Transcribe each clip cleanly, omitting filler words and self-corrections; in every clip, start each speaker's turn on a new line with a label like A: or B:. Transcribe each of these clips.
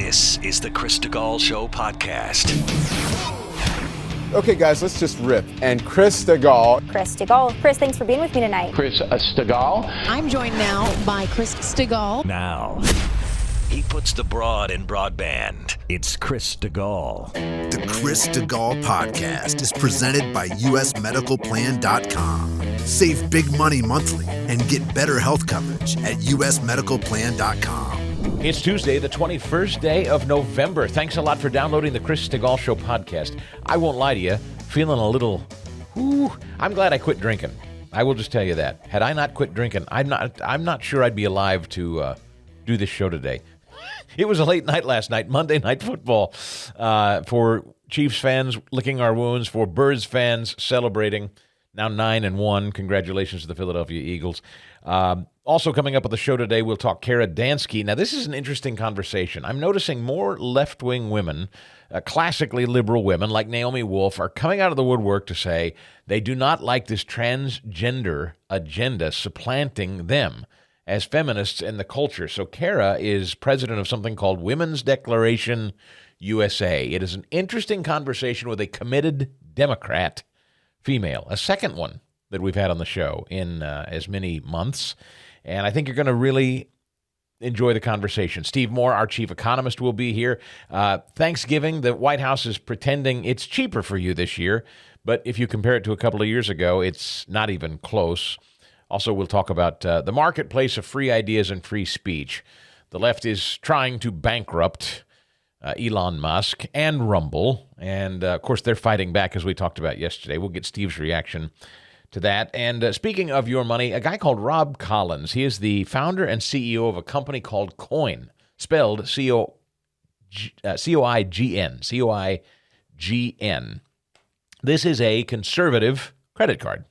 A: This is the Chris Stigall Show podcast.
B: Okay, guys, let's just rip. And Chris Stigall.
C: Chris Stigall. Chris, thanks for being with me tonight.
D: Chris Stigall.
E: I'm joined now by Chris Stigall.
A: Now, he puts the broad in broadband. It's Chris Stigall.
F: The Chris Stigall podcast is presented by usmedicalplan.com. Save big money monthly and get better health coverage at usmedicalplan.com.
D: It's Tuesday, the 21st day of November. Thanks a lot for downloading the Chris Stigall Show podcast. I won't lie to you, feeling a little, I'm glad I quit drinking. I will just tell you that. Had I not quit drinking, I'm not sure I'd be alive to do this show today. It was a late night last night, Monday Night Football, for Chiefs fans licking our wounds, for Birds fans celebrating. Now 9-1. Congratulations to the Philadelphia Eagles. Also coming up on the show today, we'll talk Dansky. Now, this is an interesting conversation. I'm noticing more left-wing women, classically liberal women like Naomi Wolf, are coming out of the woodwork to say they do not like this transgender agenda supplanting them as feminists in the culture. So Kara is president of something called Women's Declaration USA. It is an interesting conversation with a committed Democrat female, a second one that we've had on the show in as many months. And I think you're going to really enjoy the conversation. Steve Moore, our chief economist, will be here. Thanksgiving, the White House is pretending it's cheaper for you this year. But if you compare it to a couple of years ago, it's not even close. Also, we'll talk about the marketplace of free ideas and free speech. The left is trying to bankrupt Elon Musk and Rumble. And, of course, they're fighting back, as we talked about yesterday. We'll get Steve's reaction to that. And speaking of your money, a guy called Rob Collins. He is the founder and CEO of a company called Coign, spelled C-O-I-G-N. C-O-I-G-N. This is a conservative credit card.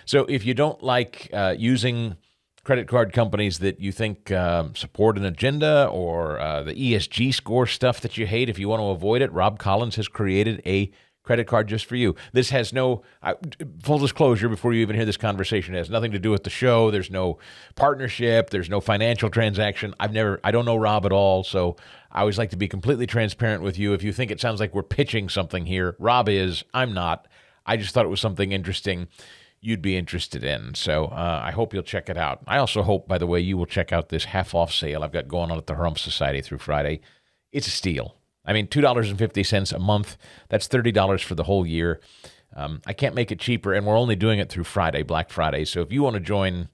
D: So if you don't like using credit card companies that you think support an agenda or the ESG score stuff that you hate, if you want to avoid it, Rob Collins has created a credit card just for you. This has no, full disclosure before you even hear this conversation, it has nothing to do with the show. There's no partnership. There's no financial transaction. I don't know Rob at all, so I always like to be completely transparent with you. If you think it sounds like we're pitching something here, Rob is, I'm not. I just thought it was something interesting you'd be interested in. So I hope you'll check it out. I also hope, by the way, you will check out this half-off sale I've got going on at the Hump Society through Friday. It's a steal. I mean, $2.50 a month. That's $30 for the whole year. I can't make it cheaper, and we're only doing it through Friday, Black Friday. So if you want to join,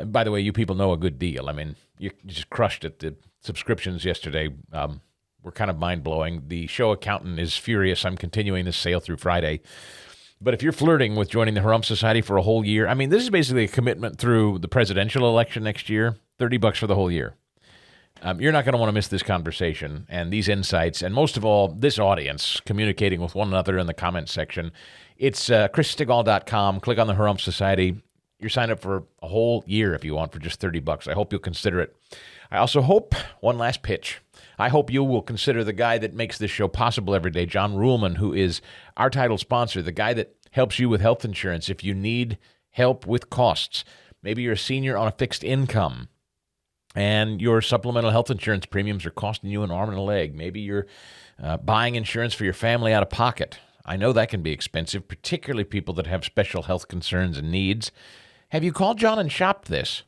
D: by the way, you people know a good deal. I mean, you just crushed it. The subscriptions yesterday were kind of mind-blowing. The show accountant is furious. I'm continuing this sale through Friday. But if you're flirting with joining the Hump Society for a whole year, I mean, this is basically a commitment through the presidential election next year, $30 for the whole year. You're not going to want to miss this conversation and these insights, and most of all, this audience communicating with one another in the comments section. It's chrisstigall.com. Click on the Hump Society. You're signed up for a whole year if you want for just $30. I hope you'll consider it. I also hope, one last pitch, I hope you will consider the guy that makes this show possible every day, John Ruhlman, who is our title sponsor, the guy that helps you with health insurance if you need help with costs. Maybe you're a senior on a fixed income, and your supplemental health insurance premiums are costing you an arm and a leg. Maybe you're buying insurance for your family out of pocket. I know that can be expensive, particularly people that have special health concerns and needs. Have you called John and shopped this?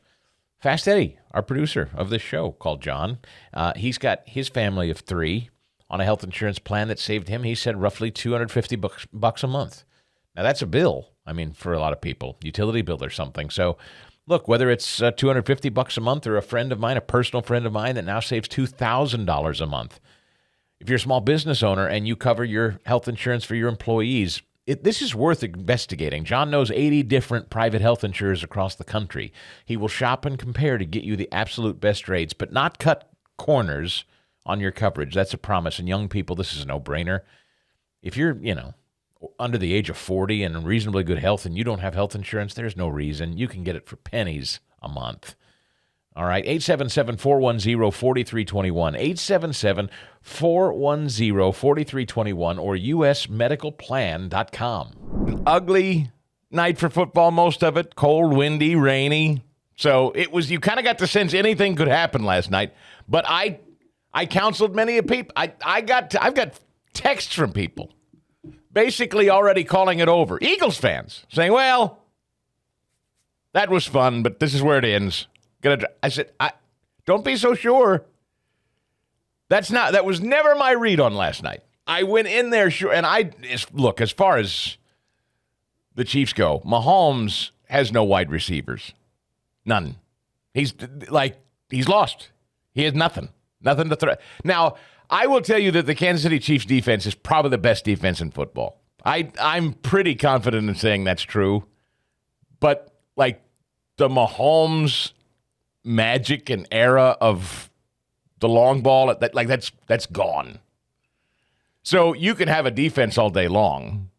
D: Fast Eddie, our producer of this show, called John. He's got his family of 3 on a health insurance plan that saved him, he said, roughly $250 a month. Now, that's a bill, I mean, for a lot of people, utility bill or something. So, look, whether it's $250 a month or a friend of mine, a personal friend of mine that now saves $2,000 a month. If you're a small business owner and you cover your health insurance for your employees, this is worth investigating. John knows 80 different private health insurers across the country. He will shop and compare to get you the absolute best rates, but not cut corners on your coverage. That's a promise. And young people, this is a no-brainer. If you're, under the age of 40 and in reasonably good health and you don't have health insurance, there's no reason. You can get it for pennies a month. All right, 877-410-4321, 877-410-4321, or usmedicalplan.com. Ugly night for football, most of it. Cold, windy, rainy. So it was, you kind of got the sense anything could happen last night. But I I counseled many a people. I've got texts from people basically already calling it over. Eagles fans saying, well, that was fun, but this is where it ends. I said, don't be so sure. That was never my read on last night. I went in there sure, and look, as far as the Chiefs go, Mahomes has no wide receivers. None. He's lost. He has nothing to throw. Now, I will tell you that the Kansas City Chiefs defense is probably the best defense in football. I'm pretty confident in saying that's true. But like the Mahomes magic and era of the long ball, that's gone. So you can have a defense all day long,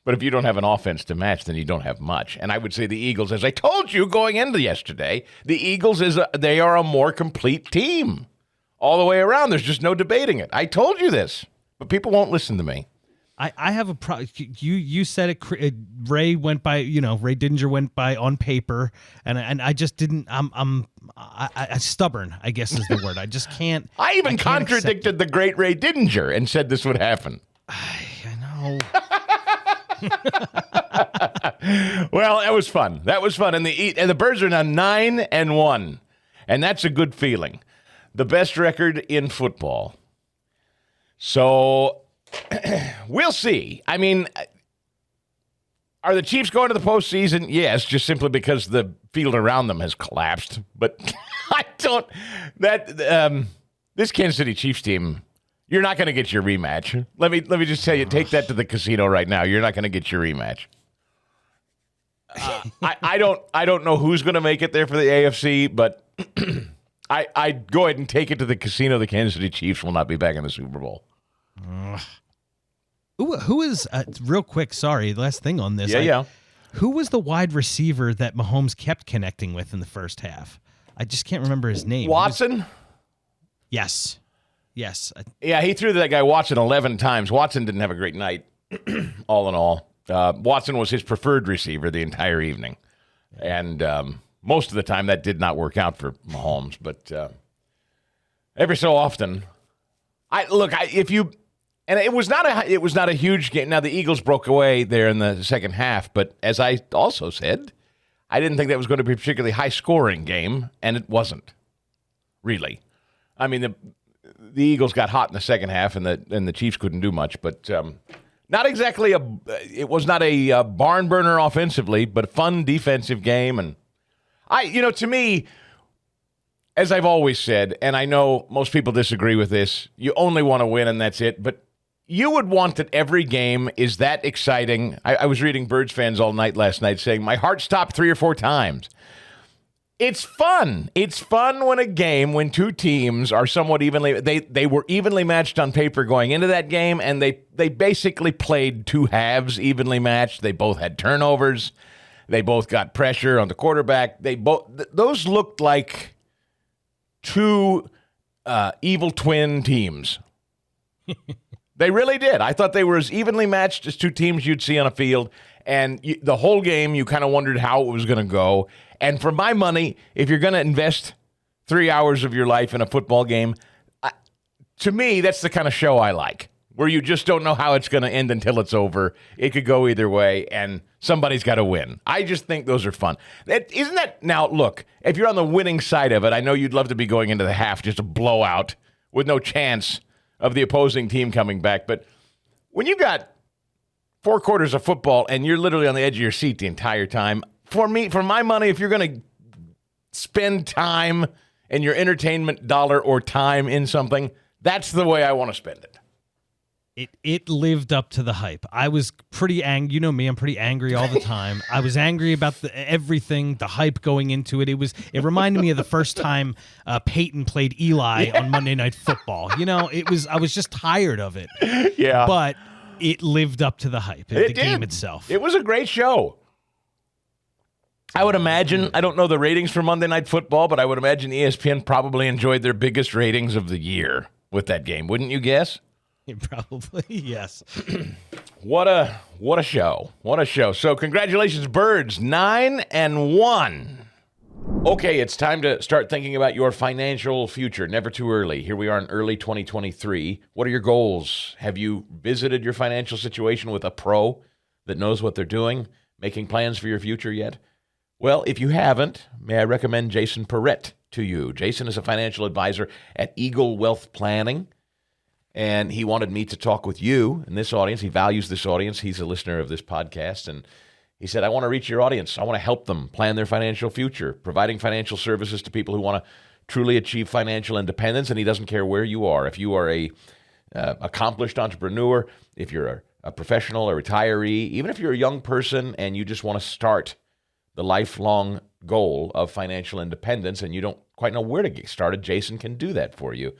D: but if you don't have an offense to match, then you don't have much. And I would say the Eagles, as I told you going into yesterday, the Eagles they are a more complete team all the way around. There's just no debating it. I told you this, but people won't listen to me.
G: I have a problem. You said it. Ray went by. Ray Didinger went by on paper, and I just didn't. I'm stubborn, I guess is the word. I just can't.
D: I even contradicted the great Ray Didinger and said this would happen.
G: I know.
D: Well, that was fun. And the Birds are now 9-1, and that's a good feeling. The best record in football. So we'll see. I mean, are the Chiefs going to the postseason? Yes, just simply because the field around them has collapsed. But I don't. This Kansas City Chiefs team, you're not going to get your rematch. Let me just tell you, take that to the casino right now. You're not going to get your rematch. I don't know who's going to make it there for the AFC, but I'd go ahead and take it to the casino. The Kansas City Chiefs will not be back in the Super Bowl.
G: Who is real quick? Sorry, last thing on this.
D: Yeah.
G: Who was the wide receiver that Mahomes kept connecting with in the first half? I just can't remember his name.
D: Watson?
G: Yes.
D: Yeah, he threw that guy Watson 11 times. Watson didn't have a great night, all in all. Watson was his preferred receiver the entire evening. And most of the time that did not work out for Mahomes. But every so often, and it was not a huge game. Now the Eagles broke away there in the second half, but as I also said, I didn't think that was going to be a particularly high scoring game, and it wasn't really. I mean, the Eagles got hot in the second half, and the Chiefs couldn't do much, but not exactly it was not a barn burner offensively, but a fun defensive game. And to me, as I've always said, and I know most people disagree with this, you only want to win and that's it, but you would want that every game is that exciting. I was reading Birds fans all night last night saying, my heart stopped 3 or 4 times. It's fun. It's fun when two teams are somewhat evenly. They were evenly matched on paper going into that game, and they basically played two halves evenly matched. They both had turnovers. They both got pressure on the quarterback. Those looked like two evil twin teams. They really did. I thought they were as evenly matched as two teams you'd see on a field, and the whole game you kind of wondered how it was going to go. And for my money, if you're going to invest 3 hours of your life in a football game, to me, that's the kind of show I like, where you just don't know how it's going to end until it's over. It could go either way, and somebody's got to win. I just think those are fun. Isn't that now? Look, if you're on the winning side of it, I know you'd love to be going into the half just a blowout with no chance of the opposing team coming back. But when you got 4 quarters of football and you're literally on the edge of your seat the entire time, for my money, if you're going to spend time and your entertainment dollar or time in something, that's the way I want to spend it.
G: It lived up to the hype. I was pretty angry. You know me, I'm pretty angry all the time. I was angry about everything, the hype going into it. It reminded me of the first time Peyton played Eli on Monday Night Football. I was just tired of it.
D: Yeah.
G: But it lived up to the hype, the game itself.
D: It was a great show. I would imagine, I don't know the ratings for Monday Night Football, but I would imagine ESPN probably enjoyed their biggest ratings of the year with that game. Wouldn't you guess?
G: Probably, yes.
D: What a show. What a show. So congratulations, Birds, 9-1. Okay, it's time to start thinking about your financial future. Never too early. Here we are in early 2023. What are your goals? Have you visited your financial situation with a pro that knows what they're doing, making plans for your future yet? Well, if you haven't, may I recommend Jason Perrett to you. Jason is a financial advisor at Eagle Wealth Planning, and he wanted me to talk with you in this audience. He values this audience. He's a listener of this podcast, and he said, I want to reach your audience. I want to help them plan their financial future, providing financial services to people who want to truly achieve financial independence, and he doesn't care where you are. If you are a accomplished entrepreneur, if you're a professional, a retiree, even if you're a young person and you just want to start the lifelong goal of financial independence and you don't quite know where to get started, Jason can do that for you.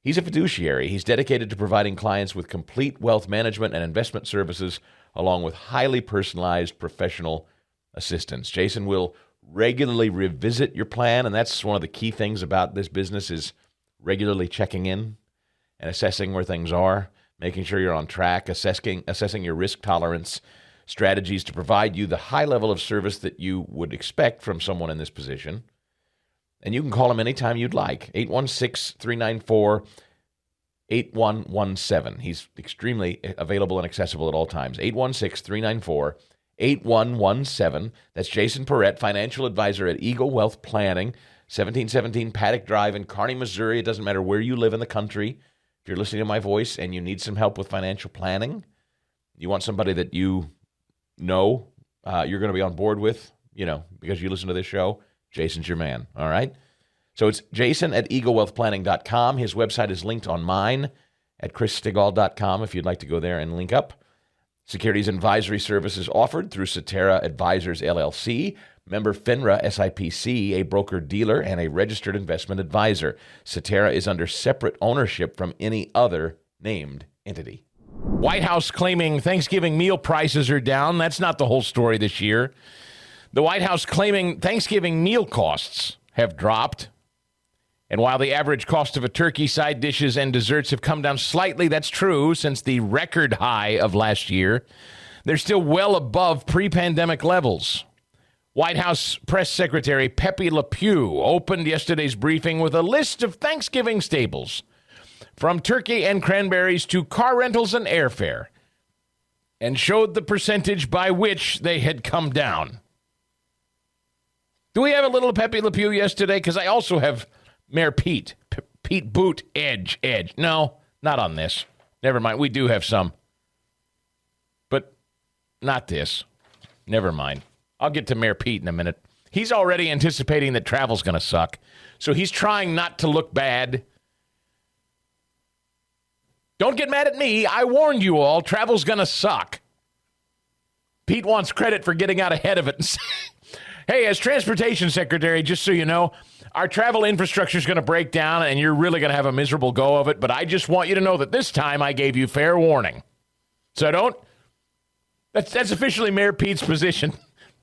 D: He's a fiduciary. He's dedicated to providing clients with complete wealth management and investment services along with highly personalized professional assistance. Jason will regularly revisit your plan, and that's one of the key things about this business is regularly checking in and assessing where things are, making sure you're on track, assessing your risk tolerance, strategies to provide you the high level of service that you would expect from someone in this position. And you can call him anytime you'd like, 816-394-8117. He's extremely available and accessible at all times. 816-394-8117. That's Jason Perrett, financial advisor at Eagle Wealth Planning, 1717 Paddock Drive in Kearney, Missouri. It doesn't matter where you live in the country. If you're listening to my voice and you need some help with financial planning, you want somebody that you know you're going to be on board with, because you listen to this show, Jason's your man, all right? So it's Jason at eaglewealthplanning.com. His website is linked on mine at chrisstigall.com if you'd like to go there and link up. Securities and advisory services offered through Cetera Advisors, LLC, member FINRA SIPC, a broker-dealer and a registered investment advisor. Cetera is under separate ownership from any other named entity. White House claiming Thanksgiving meal prices are down. That's not the whole story this year. The White House claiming Thanksgiving meal costs have dropped. And while the average cost of a turkey, side dishes, and desserts have come down slightly, that's true, since the record high of last year, they're still well above pre-pandemic levels. White House Press Secretary Pepe Le Pew opened yesterday's briefing with a list of Thanksgiving staples, from turkey and cranberries to car rentals and airfare, and showed the percentage by which they had come down. Do we have a little Pepe Le Pew yesterday? Because I also have Mayor Pete. Pete Boot, Edge. No, not on this. Never mind. We do have some. But not this. Never mind. I'll get to Mayor Pete in a minute. He's already anticipating that travel's going to suck. So he's trying not to look bad. Don't get mad at me. I warned you all. Travel's going to suck. Pete wants credit for getting out ahead of it. Hey, as transportation secretary, just so you know, our travel infrastructure is going to break down and you're really going to have a miserable go of it. But I just want you to know that this time I gave you fair warning. So that's officially Mayor Pete's position.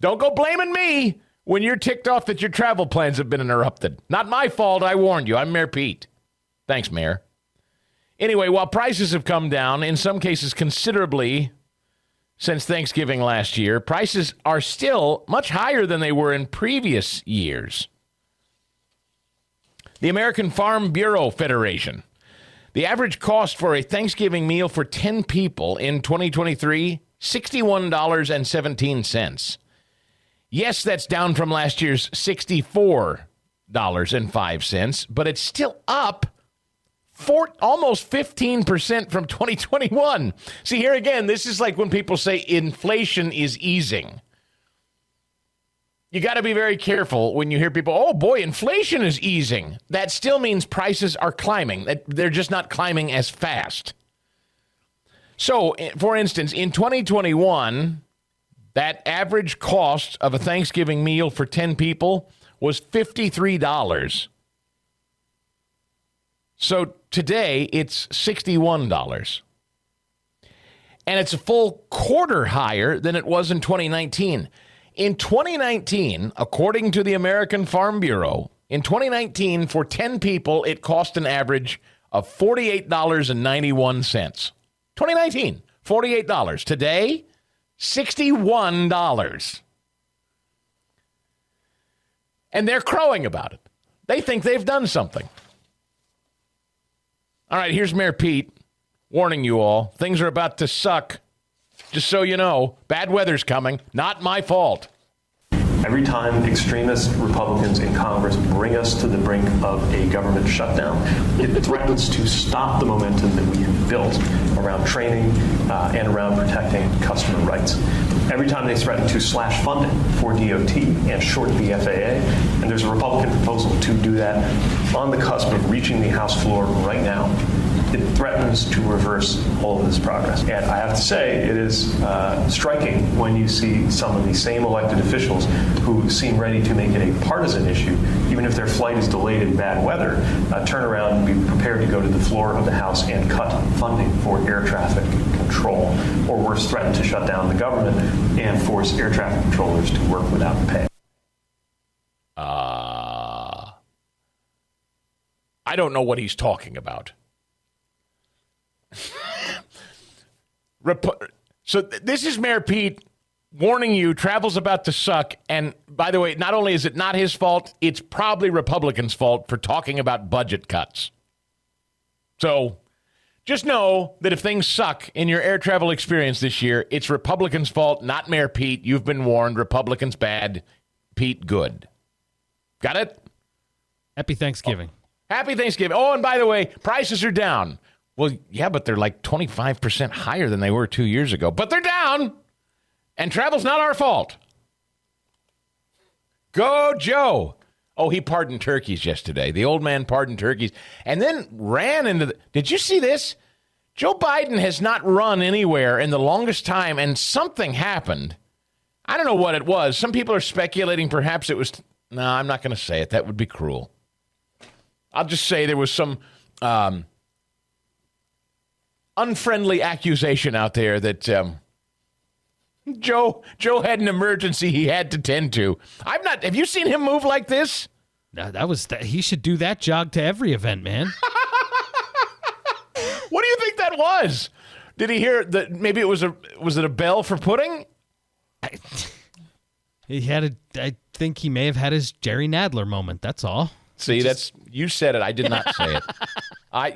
D: Don't go blaming me when you're ticked off that your travel plans have been interrupted. Not my fault. I warned you. I'm Mayor Pete. Thanks, Mayor. Anyway, while prices have come down, in some cases considerably, since Thanksgiving last year, prices are still much higher than they were in previous years. The American Farm Bureau Federation. The average cost for a Thanksgiving meal for 10 people in 2023, $61.17. Yes, that's down from last year's $64.05, but it's still up almost 15% from 2021. See, here again, this is like when people say inflation is easing. You got to be very careful when you hear people, oh boy, inflation is easing. That still means prices are climbing. They're just not climbing as fast. So, for instance, in 2021, that average cost of a Thanksgiving meal for 10 people was $53. So today, it's $61. And it's a full quarter higher than it was in 2019. In 2019, according to the American Farm Bureau, in 2019, for 10 people, it cost an average of $48.91. 2019, $48. Today, $61. And they're crowing about it. They think they've done something. All right, here's Mayor Pete warning you all. Things are about to suck. Just so you know, bad weather's coming. Not my fault.
H: Every time extremist Republicans in Congress bring us to the brink of a government shutdown, it threatens to stop the momentum that we have built around training and around protecting customer rights. Every time they threaten to slash funding for DOT and short the FAA, and there's a Republican proposal to do that on the cusp of reaching the House floor right now, it threatens to reverse all of this progress. And I have to say, it is striking when you see some of the same elected officials who seem ready to make it a partisan issue, even if their flight is delayed in bad weather, turn around and be prepared to go to the floor of the House and cut funding for air traffic control, or worse, threaten to shut down the government and force air traffic controllers to work without pay.
D: I don't know what he's talking about. So this is Mayor Pete warning you travel's about to suck. And by the way, not only is it not his fault, it's probably Republicans' fault for talking about budget cuts. So just know that if things suck in your air travel experience this year, it's Republicans' fault, not Mayor Pete. You've been warned. Republicans bad, Pete good. Got it?
G: Happy Thanksgiving.
D: Happy Thanksgiving. Oh, and by the way, prices are down. Well, yeah, but they're like 25% higher than they were 2 years ago. But they're down, and travel's not our fault. Go, Joe. Oh, he pardoned turkeys yesterday. The old man pardoned turkeys and then ran into the... Did you see this? Joe Biden has not run anywhere in the longest time, and something happened. I don't know what it was. Some people are speculating perhaps it was... No, I'm not going to say it. That would be cruel. I'll just say there was some... unfriendly accusation out there that Joe had an emergency he had to tend to. Have you seen him move like this?
G: No, he should do that jog to every event, man.
D: What do you think that was? Did he hear that? Maybe it was it a bell for pudding?
G: I think he may have had his Jerry Nadler moment. That's all.
D: See, you said it. I did not say it.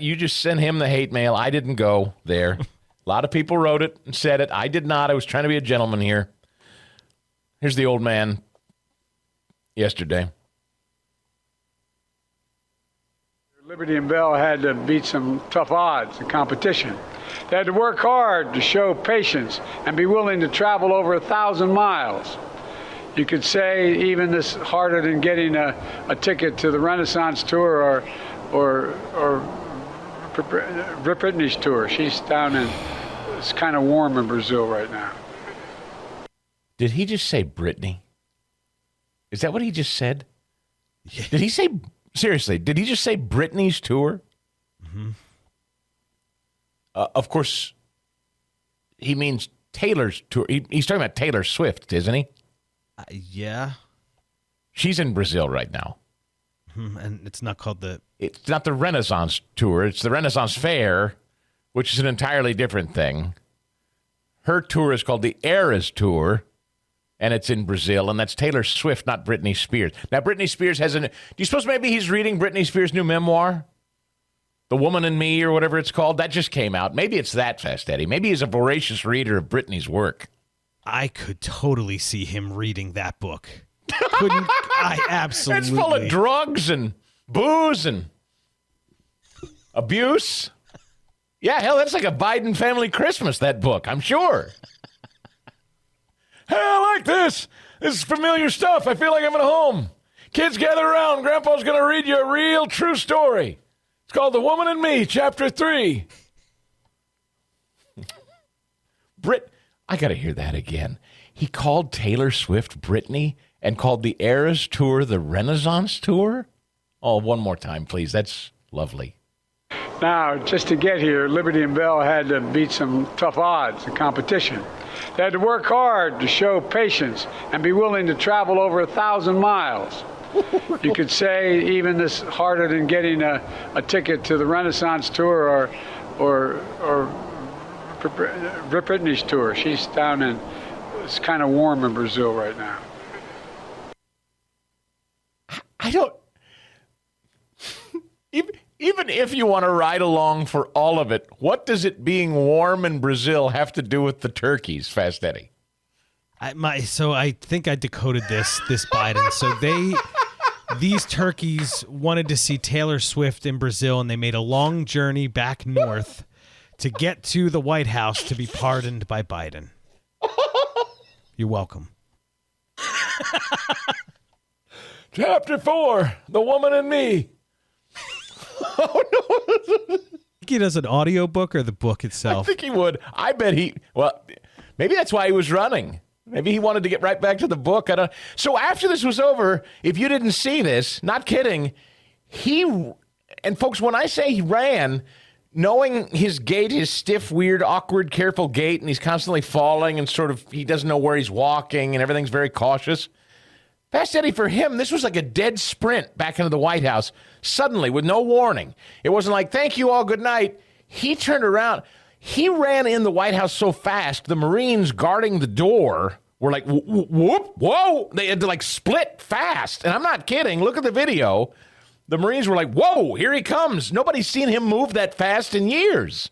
D: You just sent him the hate mail. I didn't go there. A lot of people wrote it and said it. I did not. I was trying to be a gentleman here. Here's the old man yesterday.
I: Liberty and Bell had to beat some tough odds and competition. They had to work hard to show patience and be willing to travel over 1,000 miles. You could say even this harder than getting a ticket to the Renaissance tour or Brittany's tour. She's down in, it's kind of warm in Brazil right now.
D: Did he just say Brittany? Is that what he just said? Yeah. Did he say, seriously, did he just say Brittany's tour? Mm-hmm. Of course, he means Taylor's tour. He's talking about Taylor Swift, isn't he?
G: Yeah.
D: She's in Brazil right now.
G: And it's not called
D: It's not the Renaissance tour. It's the Renaissance Fair, which is an entirely different thing. Her tour is called the Eras Tour, and it's in Brazil, and that's Taylor Swift, not Britney Spears. Now, Britney Spears has do you suppose maybe he's reading Britney Spears' new memoir? The Woman in Me, or whatever it's called? That just came out. Maybe it's that, Fast Eddie. Maybe he's a voracious reader of Britney's work.
G: I could totally see him reading that book. Couldn't I? Absolutely.
D: It's full of drugs and booze and abuse. Yeah, hell, that's like a Biden family Christmas, that book, I'm sure. Hey, I like this. This is familiar stuff. I feel like I'm at home. Kids, gather around. Grandpa's going to read you a real true story. It's called The Woman in Me, Chapter 3. I got to hear that again. He called Taylor Swift Brittany and called the Eras Tour the Renaissance Tour? Oh, one more time, please. That's lovely.
I: Now, just to get here, Liberty and Bell had to beat some tough odds and competition. They had to work hard to show patience and be willing to travel over 1,000 miles. You could say even this harder than getting a ticket to the Renaissance tour or Brittany's tour. She's down in, it's kind of warm in Brazil right now.
D: I don't. Even if you want to ride along for all of it, what does it being warm in Brazil have to do with the turkeys, Fast Eddie?
G: So I think I decoded this Biden. So these turkeys wanted to see Taylor Swift in Brazil, and they made a long journey back north to get to the White House to be pardoned by Biden. You're welcome.
D: Chapter 4, The Woman and Me. Oh, no.
G: Think he does an audiobook or the book itself?
D: I think he would. I bet maybe that's why he was running. Maybe he wanted to get right back to the book. So after this was over, if you didn't see this, not kidding, and folks, when I say he ran, knowing his gait, his stiff, weird, awkward, careful gait, and he's constantly falling and he doesn't know where he's walking and everything's very cautious. Fast Eddie, for him, this was like a dead sprint back into the White House, suddenly, with no warning. It wasn't like, thank you all, good night. He turned around. He ran in the White House so fast, the Marines guarding the door were like, whoop, whoa. They had to split fast. And I'm not kidding. Look at the video. The Marines were like, whoa, here he comes. Nobody's seen him move that fast in years.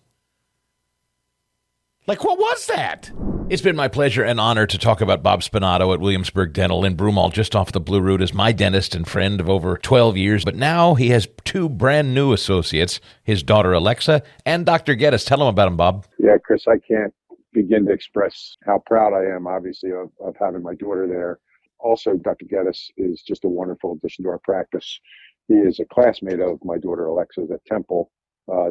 D: What was that? It's been my pleasure and honor to talk about Bob Spinato at Williamsburg Dental in Broomall, just off the Blue Route, as my dentist and friend of over 12 years. But now he has 2 brand new associates, his daughter Alexa and Dr. Geddes. Tell him about him, Bob.
J: Yeah, Chris, I can't begin to express how proud I am, obviously, of having my daughter there. Also, Dr. Geddes is just a wonderful addition to our practice. He is a classmate of my daughter Alexa's at Temple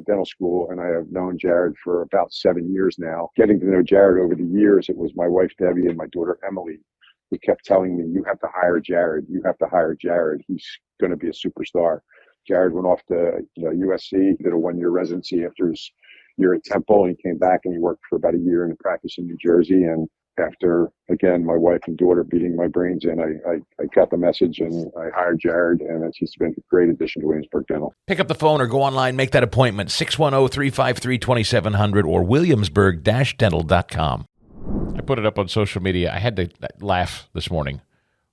J: Dental School, and I have known Jared for about 7 years now. Getting to know Jared over the years, it was my wife Debbie and my daughter Emily who kept telling me, you have to hire Jared. You have to hire Jared. He's going to be a superstar. Jared went off to USC, did a 1-year residency after his year at Temple, and he came back and he worked for about a year in a practice in New Jersey. And after, again, my wife and daughter beating my brains in, I got the message and I hired Jared, and he's been a great addition to Williamsburg Dental.
D: Pick up the phone or go online, make that appointment, 610-353-2700 or williamsburg-dental.com. I put it up on social media. I had to laugh this morning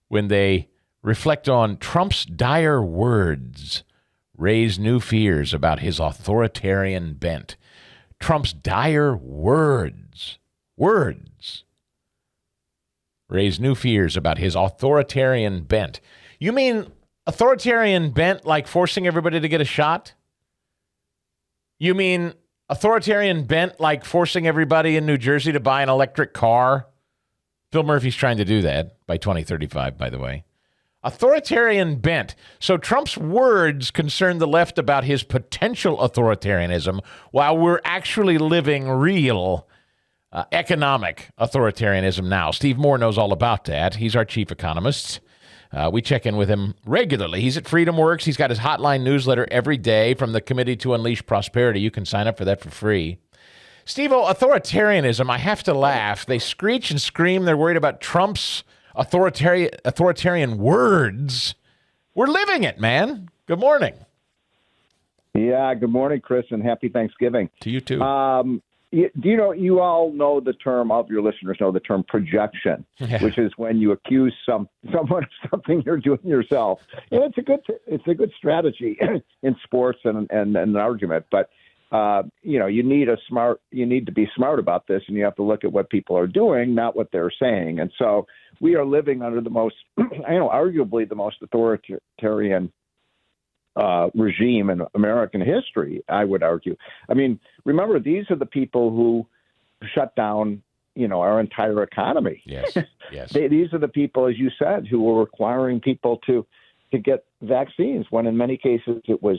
D: when they reflect on Trump's dire words raise new fears about his authoritarian bent. Trump's dire words raise new fears about his authoritarian bent. You mean authoritarian bent like forcing everybody to get a shot? You mean authoritarian bent like forcing everybody in New Jersey to buy an electric car? Phil Murphy's trying to do that by 2035, by the way. Authoritarian bent. So Trump's words concern the left about his potential authoritarianism while we're actually living real economic authoritarianism now. Steve Moore knows all about that. He's our chief economist. We check in with him regularly. He's at FreedomWorks. He's got his hotline newsletter every day from the Committee to Unleash Prosperity. You can sign up for that for free. Steve-O, authoritarianism, I have to laugh. They screech and scream. They're worried about Trump's authoritarian words. We're living it, man. Good morning.
K: Yeah, good morning, Chris, and happy Thanksgiving.
D: To you, too.
K: You all know the term, all of your listeners know the term projection, which is when you accuse someone of something you're doing yourself. And it's a good strategy in sports and an argument. But you need to be smart about this, and you have to look at what people are doing, not what they're saying. And so we are living under the most, arguably the most authoritarian regime in American history, I would argue. I mean, remember, these are the people who shut down, our entire economy.
D: Yes, yes.
K: These are the people, as you said, who were requiring people to get vaccines when in many cases it was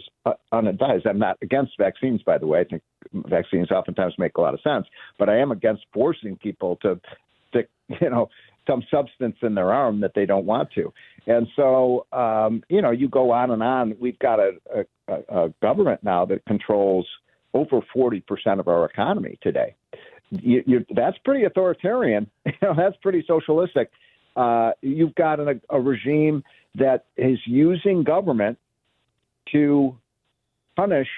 K: unadvised. I'm not against vaccines, by the way. I think vaccines oftentimes make a lot of sense, but I am against forcing people to stick, some substance in their arm that they don't want to. And so, you go on and on. We've got a government now that controls over 40% of our economy today. That's pretty authoritarian. That's pretty socialistic. You've got a regime that is using government to punish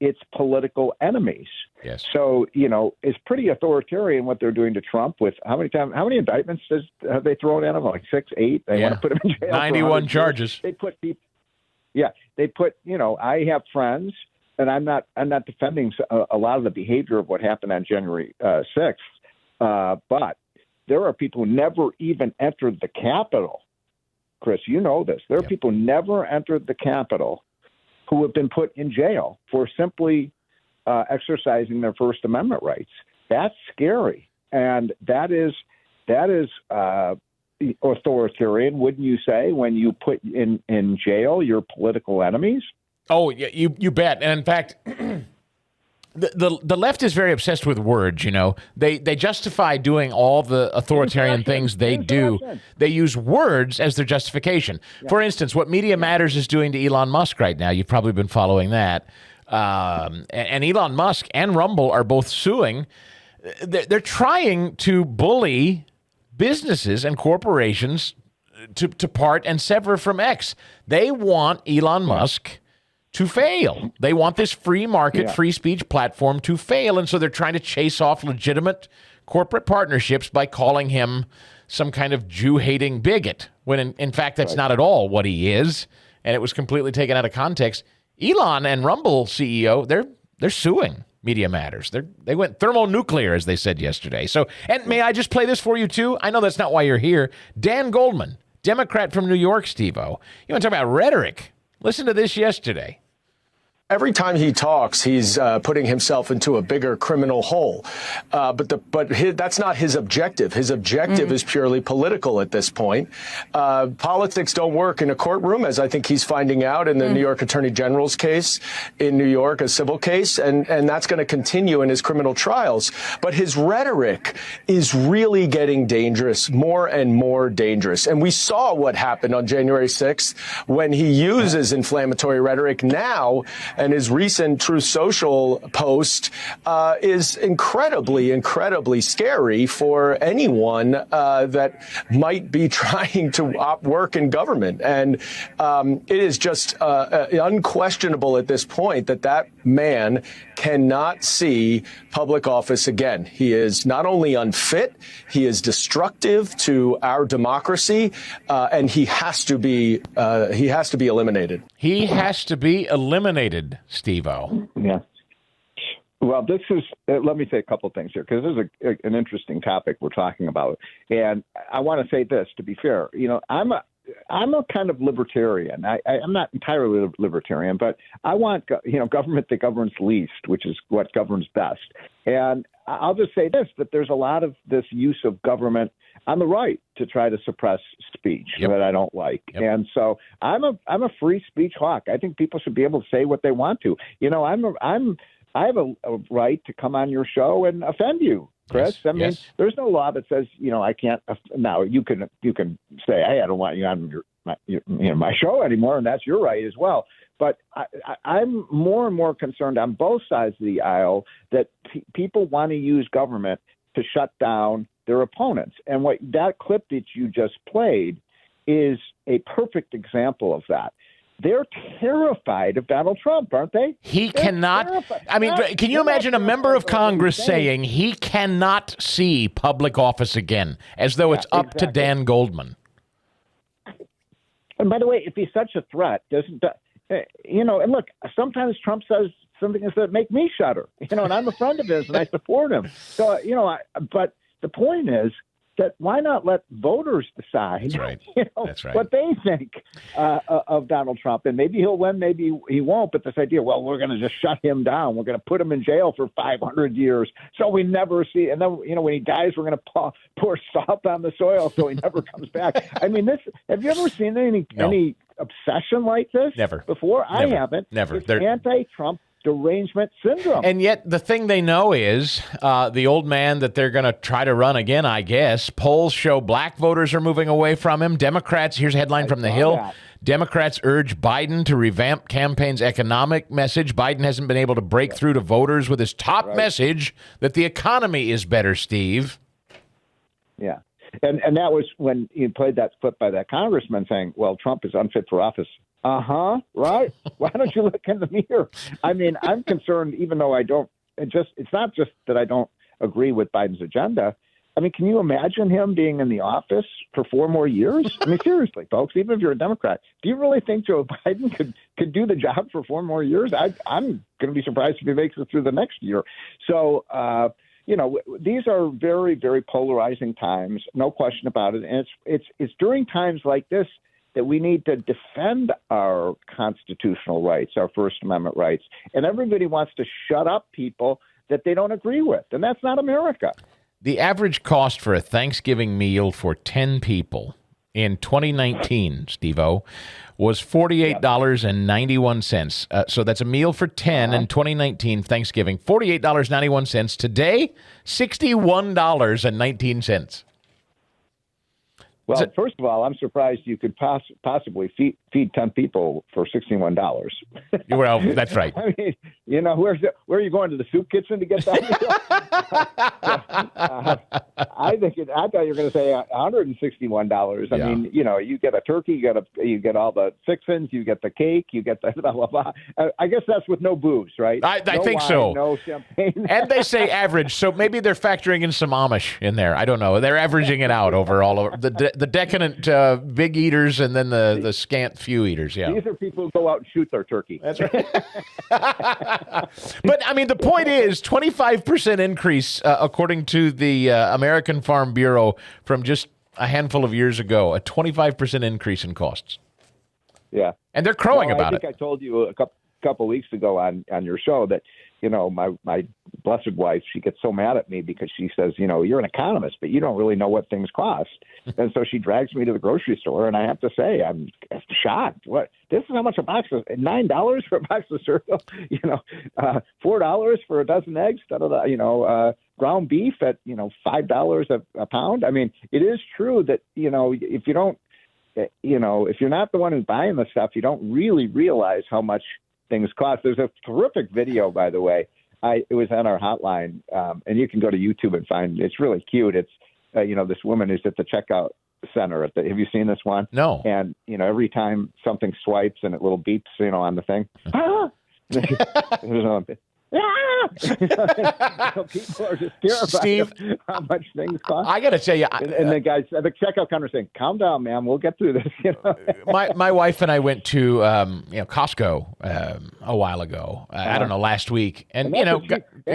K: its political enemies.
D: Yes.
K: So, it's pretty authoritarian what they're doing to Trump with how many indictments have they thrown at him? Like 6, 8? They want to put him in jail.
D: 91 charges.
K: They put people. Yeah, I have friends, and I'm not defending a lot of the behavior of what happened on January 6th, but there are people who never even entered the Capitol. Chris, you know this. There are people who never entered the Capitol who have been put in jail for simply exercising their First Amendment rights. That's scary, and that is authoritarian, wouldn't you say, when you put in jail your political enemies?
D: Oh, yeah, you bet. And in fact, the left is very obsessed with words. They justify doing all the authoritarian things they do. They use words as their justification. Yeah. For instance, what Media Matters is doing to Elon Musk right now, you've probably been following that. And Elon Musk and Rumble are both suing. They're trying to bully businesses and corporations to part and sever from X. They want Elon Musk to fail. They want this free market, free speech platform to fail, and so they're trying to chase off legitimate corporate partnerships by calling him some kind of Jew-hating bigot, when in fact that's not at all what he is, and it was completely taken out of context. Elon and Rumble CEO, they're suing Media Matters. They went thermonuclear, as they said yesterday. So, and may I just play this for you too? I know that's not why you're here. Dan Goldman, Democrat from New York, Steve-O. You want to talk about rhetoric? Listen to this yesterday.
L: Every time he talks, he's putting himself into a bigger criminal hole. But that's not his objective. His objective is purely political at this point. Politics don't work in a courtroom, as I think he's finding out in the New York Attorney General's case in New York, a civil case, and that's going to continue in his criminal trials. But his rhetoric is really getting dangerous, more and more dangerous. And we saw what happened on January 6th when he uses inflammatory rhetoric now. And his recent Truth Social post is incredibly, incredibly scary for anyone that might be trying to work in government. And it is just unquestionable at this point that man cannot see public office again. He is not only unfit, he is destructive to our democracy, and he has to be eliminated.
D: He has to be eliminated, Steve-O.
K: Yeah. Well, this is, let me say a couple things here, because this is an interesting topic we're talking about. And I want to say this, to be fair. I'm a kind of libertarian. I'm not entirely libertarian, but I want, government that governs least, which is what governs best. And I'll just say this, that there's a lot of this use of government on the right to try to suppress speech that I don't like. And so I'm a free speech hawk. I think people should be able to say what they want to. I have a right to come on your show and offend you, Chris. I mean, there's no law that says, I can't. Now you can say, hey, I don't want you on my show anymore, and that's your right as well. But I'm more and more concerned on both sides of the aisle that people want to use government to shut down their opponents. And what that clip that you just played is a perfect example of that. They're terrified of Donald Trump, aren't they?
D: He cannot. Terrified. I mean, can you imagine a member of Congress saying he cannot see public office again, as though it's up to Dan Goldman?
K: And by the way, if he's such a threat, and look, sometimes Trump says something that make me shudder, and I'm a friend of his and I support him. So, but the point is that why not let voters decide what they think of Donald Trump? And maybe he'll win, maybe he won't. But this idea, well, we're going to just shut him down. We're going to put him in jail for 500 years so we never see. And then, when he dies, we're going to pour salt on the soil so he never comes back. I mean, have you ever seen any obsession like this before? I haven't.
D: Never.
K: It's anti-Trump derangement syndrome.
D: And yet the thing they know is the old man that they're going to try to run again, I guess. Polls show black voters are moving away from him. Democrats, here's a headline from The Hill. Democrats urge Biden to revamp campaign's economic message. Biden hasn't been able to break through to voters with his top message that the economy is better, Steve.
K: Yeah. And that was when you played that clip by that congressman saying, well, Trump is unfit for office Right. Why don't you look in the mirror? I mean, I'm concerned, even though it's not just that I don't agree with Biden's agenda. I mean, can you imagine him being in the office for 4 more years? I mean, seriously, folks, even if you're a Democrat, do you really think Joe Biden could do the job for 4 more years? I'm going to be surprised if he makes it through the next year. So, these are very, very polarizing times, no question about it. And it's during times like this that we need to defend our constitutional rights, our First Amendment rights. And everybody wants to shut up people that they don't agree with. And that's not America.
D: The average cost for a Thanksgiving meal for 10 people in 2019, Steve-O, was $48.91. So that's a meal for 10 in 2019 Thanksgiving, $48.91. Today, $61.19.
K: Well, first of all, I'm surprised you could possibly feed 10 people for $61.
D: Well, that's right.
K: I mean, where are you going, to the soup kitchen to get that meal? I thought you were going to say $161. I mean, you get a turkey, you get all the fixins, you get the cake, you get the blah, blah, blah. I guess that's with no booze, right?
D: I think
K: wine,
D: so.
K: No champagne.
D: And they say average, so maybe they're factoring in some Amish in there. I don't know. They're averaging it out over all over the decadent big eaters and then the scant few eaters. Yeah,
K: these are people who go out and shoot their turkey.
D: That's right. But I mean, the point is 25% increase according to the American Farm Bureau from just a handful of years ago. A 25% increase in costs.
K: Yeah,
D: and they're crowing about it.
K: I think I told you a couple weeks ago on your show that my blessed wife, she gets so mad at me because she says, you're an economist, but you don't really know what things cost. And so she drags me to the grocery store, and I have to say, I'm shocked. What? This is how much a box of $9 for a box of cereal, $4 for a dozen eggs, ground beef at, $5 a pound. I mean, it is true that, if you don't, if you're not the one who's buying the stuff, you don't really realize how much things cost. There's a terrific video, by the way. It was on our hotline, and you can go to YouTube and find it. It's really cute. It's this woman is at the checkout center. Have you seen this one?
D: No.
K: And every time something swipes and it little beeps, on the thing. People are just terrified of how much things cost.
D: I got to tell you,
K: and the guys at the checkout counter saying, "Calm down, ma'am. We'll get through this."
D: My wife and I went to Costco a while ago. I don't know, last week, and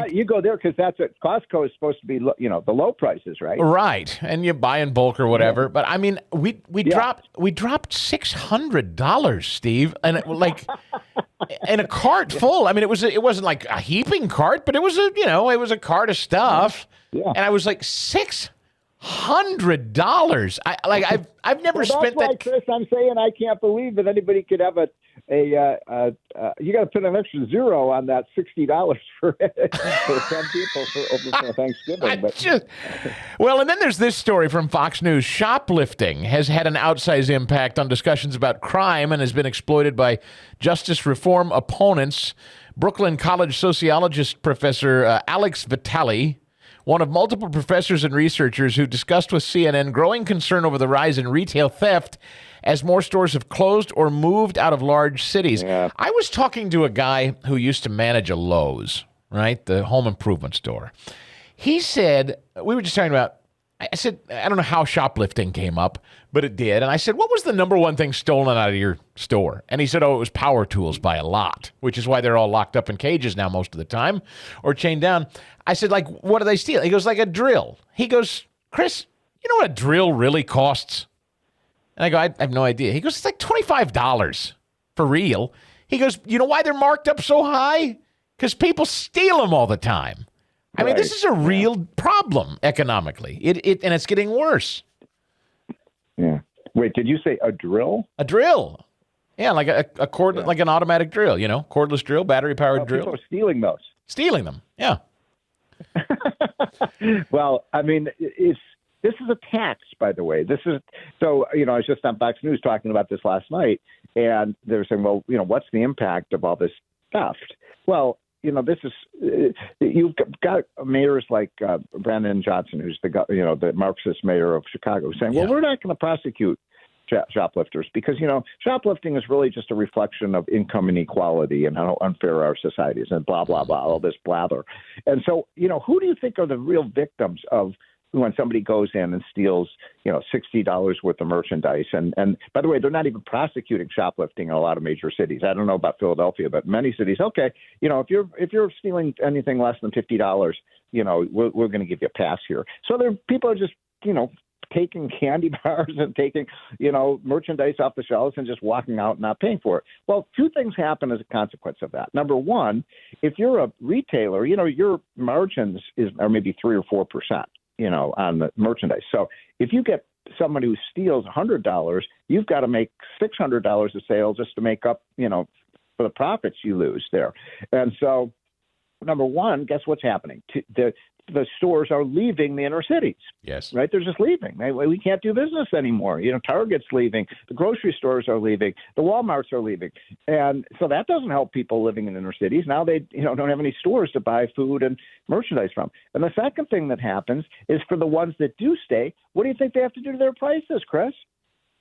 K: you go there because that's what Costco is supposed to be. The low prices, right?
D: Right, and you buy in bulk or whatever. Yeah. But I mean, we dropped $600, Steve, and in a cart full. I mean, it wasn't like a heaping cart, but it was a cart of stuff. Yeah. And I was like, $600. I've never spent that.
K: Chris, I'm saying I can't believe that anybody could have you got to put an extra zero on that $60 for 10 people for Thanksgiving.
D: Well, and then there's this story from Fox News. Shoplifting has had an outsized impact on discussions about crime and has been exploited by justice reform opponents. Brooklyn College sociologist Professor Alex Vitale, one of multiple professors and researchers who discussed with CNN growing concern over the rise in retail theft as more stores have closed or moved out of large cities. Yeah. I was talking to a guy who used to manage a Lowe's, right, the home improvement store. He said, we were just talking about, I said, I don't know how shoplifting came up, but it did. And I said, what was the number one thing stolen out of your store? And he said, it was power tools by a lot, which is why they're all locked up in cages now most of the time or chained down. I said, what do they steal? He goes, like a drill. He goes, Chris, you know what a drill really costs? And I go, I have no idea. He goes, it's like $25 for real. He goes, you know why they're marked up so high? Because people steal them all the time. I mean, this is a real problem economically. And it's getting worse.
K: Yeah. Wait, did you say a drill?
D: A drill. Yeah, like a cord, like an automatic drill, cordless drill, battery-powered drill.
K: People are stealing those.
D: Stealing them, yeah.
K: Well, I mean, this is a tax, by the way. I was just on Fox News talking about this last night, and they were saying, well, what's the impact of all this theft? Well, this is you've got mayors like Brandon Johnson, who's the Marxist mayor of Chicago, saying, well, we're not going to prosecute shoplifters, because, shoplifting is really just a reflection of income inequality and how unfair our society is and blah, blah, blah, all this blather. And so, who do you think are the real victims of when somebody goes in and steals, $60 worth of merchandise? And by the way, they're not even prosecuting shoplifting in a lot of major cities. I don't know about Philadelphia, but many cities, okay, if you're stealing anything less than $50, we're going to give you a pass here. So people are just, taking candy bars and taking, merchandise off the shelves and just walking out and not paying for it. Well, two things happen as a consequence of that. Number one, if you're a retailer, your margins are maybe 3 or 4%. On the merchandise. So if you get someone who steals $100, you've got to make $600 of sales just to make up, for the profits you lose there. And so, number one, guess what's happening? The stores are leaving the inner cities.
D: Yes.
K: Right? They're just leaving. We can't do business anymore. Target's leaving. The grocery stores are leaving. The Walmarts are leaving. And so that doesn't help people living in inner cities. Now they don't have any stores to buy food and merchandise from. And the second thing that happens is for the ones that do stay, what do you think they have to do to their prices, Chris?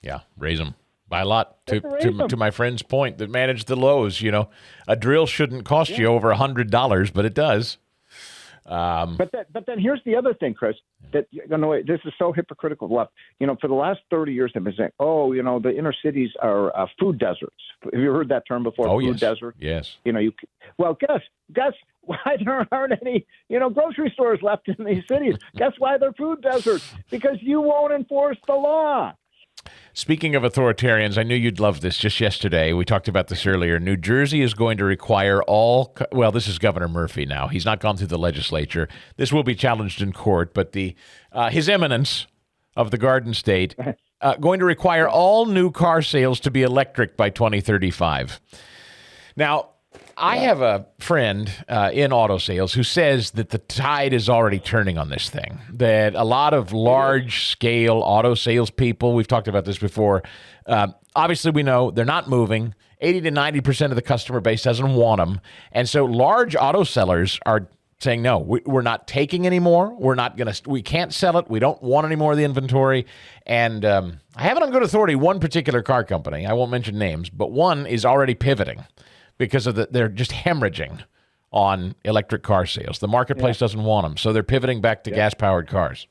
D: Yeah, raise them by a lot. To my friend's point that managed the Lowe's, a drill shouldn't cost you over $100, but it does.
K: But then here's the other thing, Chris, that this is so hypocritical left. For the last 30 years, they've been saying, the inner cities are food deserts. Have you heard that term before? Food desert.
D: Yes.
K: Guess why there aren't any, grocery stores left in these cities? Guess why they're food deserts? Because you won't enforce the law.
D: Speaking of authoritarians, I knew you'd love this. Just yesterday, we talked about this earlier. New Jersey is going to require this is Governor Murphy now. He's not gone through the legislature. This will be challenged in court, but His Eminence of the Garden State going to require all new car sales to be electric by 2035. Now, I have a friend in auto sales who says that the tide is already turning on this thing, that a lot of large-scale auto sales people, we've talked about this before, obviously we know they're not moving. 80 to 90% of the customer base doesn't want them. And so large auto sellers are saying, no, we're not taking anymore. We can't sell it. We don't want any more of the inventory. And I have it on good authority, one particular car company, I won't mention names, but one is already pivoting because they're just hemorrhaging on electric car sales. The marketplace doesn't want them, so they're pivoting back to gas-powered cars.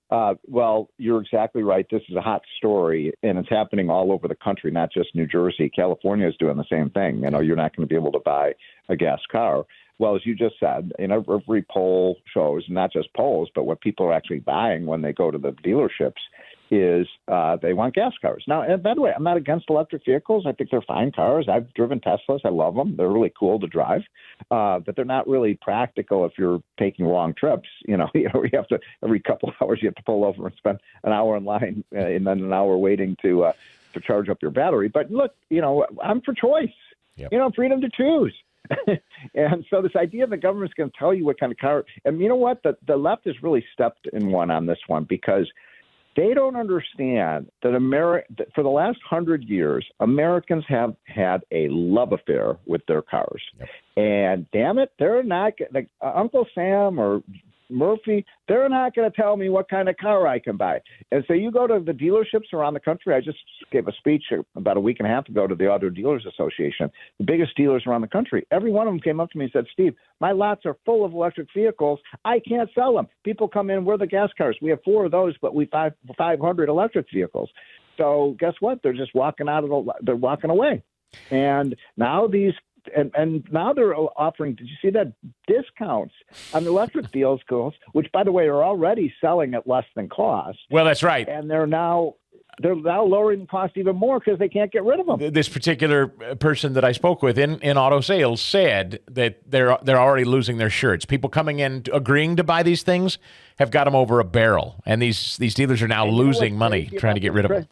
K: Well, you're exactly right. This is a hot story, and it's happening all over the country, not just New Jersey. California is doing the same thing. You're not going to be able to buy a gas car. Well, as you just said, every poll shows, not just polls, but what people are actually buying when they go to the dealerships is they want gas cars. Now, and by the way, I'm not against electric vehicles. I think they're fine cars. I've driven Teslas. I love them. They're really cool to drive, but they're not really practical if you're taking long trips. You have to, every couple of hours, you have to pull over and spend an hour in line and then an hour waiting to charge up your battery. But look, I'm for choice. Yep. Freedom to choose. And so this idea the government's going to tell you what kind of car, and you know what, the left has really stepped in one on this one, because they don't understand that for the last 100 years, Americans have had a love affair with their cars. Yep. And damn it, they're not like Uncle Sam or Murphy, they're not going to tell me what kind of car I can buy. And so you go to the dealerships around the country. I just gave a speech about a week and a half ago to the Auto Dealers Association, the biggest dealers around the country. Every one of them came up to me and said, Steve, my lots are full of electric vehicles. I can't sell them. People come in, we're the gas cars. We have 4 of those, but we have 500 electric vehicles. So guess what? They're just walking they're walking away. And now And now they're offering, did you see that, discounts on electric vehicles, which, by the way, are already selling at less than cost.
D: Well, that's right.
K: And they're now lowering the cost even more because they can't get rid of them.
D: This particular person that I spoke with in auto sales said that they're already losing their shirts. People coming in agreeing to buy these things have got them over a barrel, and these dealers are now losing money trying to get rid of them.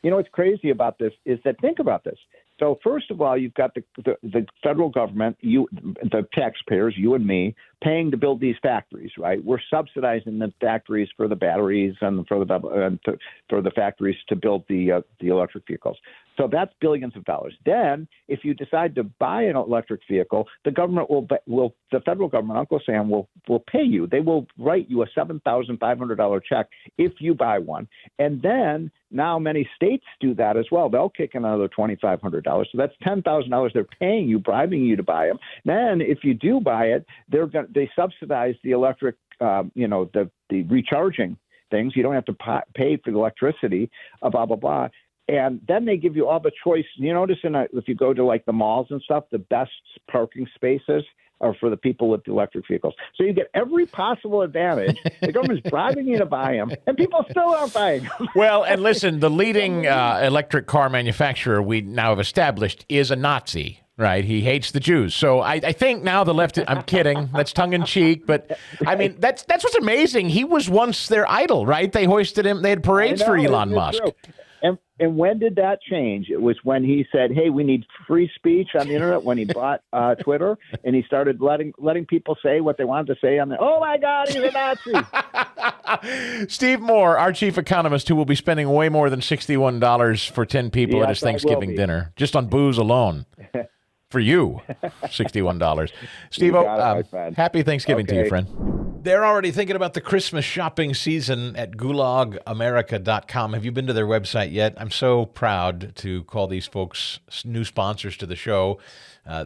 K: You know what's crazy about this is that, think about this. So first of all, you've got the federal government, the taxpayers, you and me, paying to build these factories, right? We're subsidizing the factories for the batteries and for the factories to build the electric vehicles. So that's billions of dollars. Then, if you decide to buy an electric vehicle, the government the federal government, Uncle Sam, will pay you. They will write you a $7,500 check if you buy one. And then now many states do that as well. They'll kick in another $2,500. So that's $10,000 they're paying you, bribing you to buy them. Then, if you do buy it, they subsidize the electric, the recharging things. You don't have to pay for the electricity, blah, blah, blah. And then they give you all the choice. You notice if you go to like the malls and stuff, the best parking spaces are for the people with the electric vehicles. So you get every possible advantage. The government's bribing you to buy them, and people still aren't buying them.
D: Well, and listen, the leading electric car manufacturer we now have established is a Nazi. Right, he hates the Jews. So I think now the left. I'm kidding. That's tongue in cheek, but I mean that's what's amazing. He was once their idol, right? They hoisted him. They had parades for Elon Musk.
K: True. And when did that change? It was when he said, "Hey, we need free speech on the internet." When he bought Twitter, and he started letting people say what they wanted to say on the. Oh my God, he's a Nazi!
D: Steve Moore, our chief economist, who will be spending way more than $61 for 10 people at his Thanksgiving dinner, just on booze alone. For you, $61. Steve-O, happy Thanksgiving to you, friend. They're already thinking about the Christmas shopping season at gulagamerica.com. Have you been to their website yet? I'm so proud to call these folks new sponsors to the show.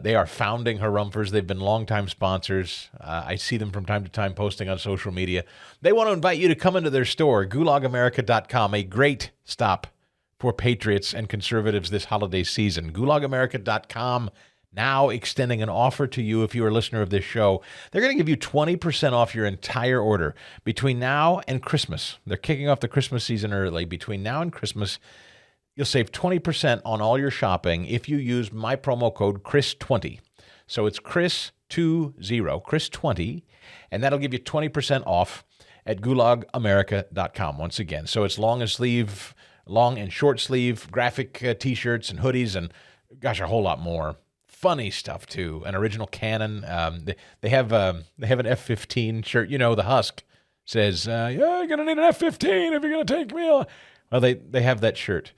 D: They are founding harumphers. They've been longtime sponsors. I see them from time to time posting on social media. They want to invite you to come into their store, gulagamerica.com, a great stop for patriots and conservatives this holiday season. Gulagamerica.com now extending an offer to you if you're a listener of this show. They're going to give you 20% off your entire order between now and Christmas. They're kicking off the Christmas season early. Between now and Christmas, you'll save 20% on all your shopping if you use my promo code Chris20. So it's Chris20, Chris20, and that'll give you 20% off at gulagamerica.com once again. So it's long and short sleeve, graphic T-shirts and hoodies and, gosh, a whole lot more. Funny stuff, too. An original Canon. They have an F-15 shirt. You know, the Husk says, you're going to need an F-15 if you're going to take me on. Well, they have that shirt.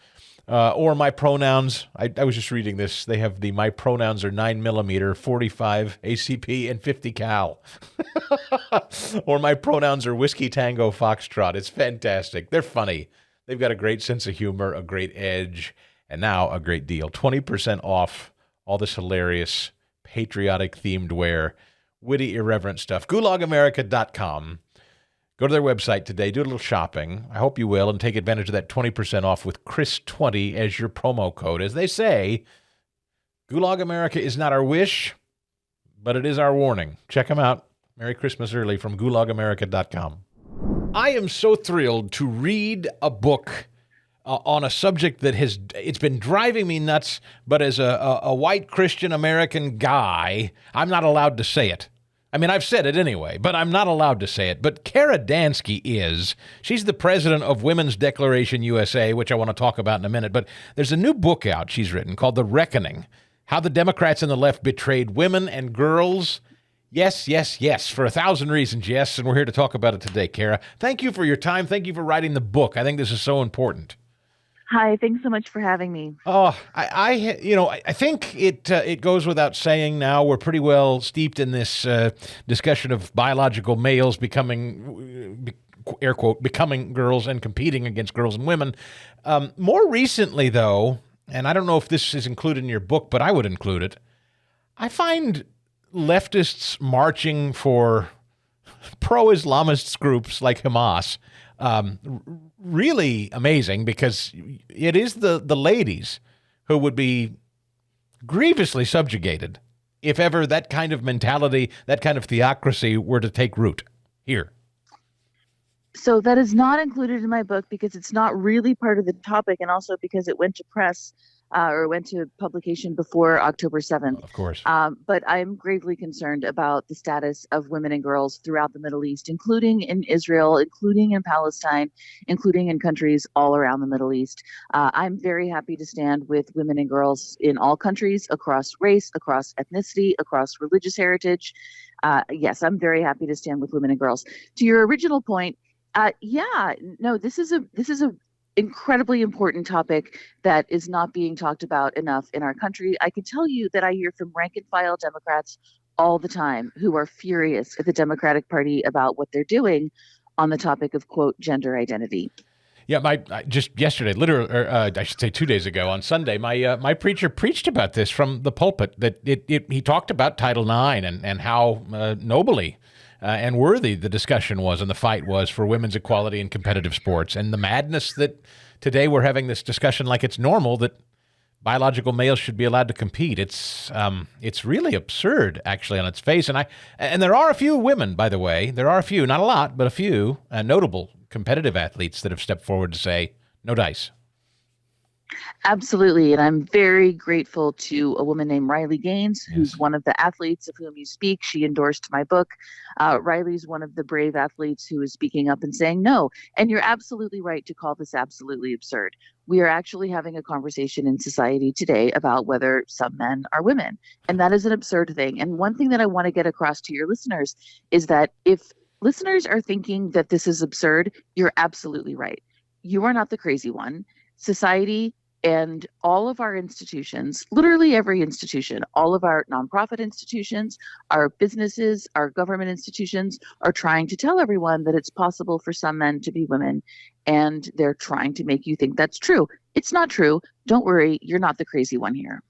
D: Or my pronouns. I was just reading this. They have my pronouns are 9mm, 45 ACP, and 50 cal. Or my pronouns are Whiskey Tango Foxtrot. It's fantastic. They're funny. They've got a great sense of humor, a great edge, and now a great deal. 20% off all this hilarious, patriotic-themed wear, witty, irreverent stuff. Gulagamerica.com. Go to their website today. Do a little shopping. I hope you will, and take advantage of that 20% off with Chris20 as your promo code. As they say, Gulag America is not our wish, but it is our warning. Check them out. Merry Christmas early from gulagamerica.com. I am so thrilled to read a book on a subject that it's been driving me nuts, but as a white Christian American guy, I'm not allowed to say it. I mean, I've said it anyway, but I'm not allowed to say it. But Kara Dansky is. She's the president of Women's Declaration USA, which I want to talk about in a minute. But there's a new book out she's written called The Reckoning, How the Democrats and the Left Betrayed Women and Girls. Yes, yes, yes, for 1,000 reasons, yes, and we're here to talk about it today, Kara. Thank you for your time. Thank you for writing the book. I think this is so important.
M: Hi, thanks so much for having me.
D: Oh, I think it goes without saying now we're pretty well steeped in this discussion of biological males becoming, air quote, becoming girls and competing against girls and women. More recently, though, and I don't know if this is included in your book, but I would include it, I find leftists marching for pro-Islamist groups like Hamas really amazing, because it is the ladies who would be grievously subjugated if ever that kind of mentality, that kind of theocracy were to take root here.
M: So that is not included in my book because it's not really part of the topic, and also because it went to press or went to publication before October 7th.
D: Of course.
M: But I'm gravely concerned about the status of women and girls throughout the Middle East, including in Israel, including in Palestine, including in countries all around the Middle East. I'm very happy to stand with women and girls in all countries, across race, across ethnicity, across religious heritage. Yes, I'm very happy to stand with women and girls. To your original point, this is a incredibly important topic that is not being talked about enough in our country. I can tell you that I hear from rank and file Democrats all the time who are furious at the Democratic Party about what they're doing on the topic of, quote, gender identity.
D: Yeah, just yesterday, literally, or I should say 2 days ago on Sunday, my preacher preached about this from the pulpit. That he talked about Title IX and how nobly and worthy the discussion was and the fight was for women's equality in competitive sports, and the madness that today we're having this discussion like it's normal that biological males should be allowed to compete. It's really absurd, actually, on its face. And there are a few women, by the way. There are a few, not a lot, but a few notable competitive athletes that have stepped forward to say, no dice.
M: Absolutely. And I'm very grateful to a woman named Riley Gaines, who's one of the athletes of whom you speak. She endorsed my book. Riley's one of the brave athletes who is speaking up and saying no. And you're absolutely right to call this absolutely absurd. We are actually having a conversation in society today about whether some men are women. And that is an absurd thing. And one thing that I want to get across to your listeners is that if listeners are thinking that this is absurd, you're absolutely right. You are not the crazy one. Society and all of our institutions, literally every institution, all of our nonprofit institutions, our businesses, our government institutions are trying to tell everyone that it's possible for some men to be women. And they're trying to make you think that's true. It's not true. Don't worry. You're not the crazy one here.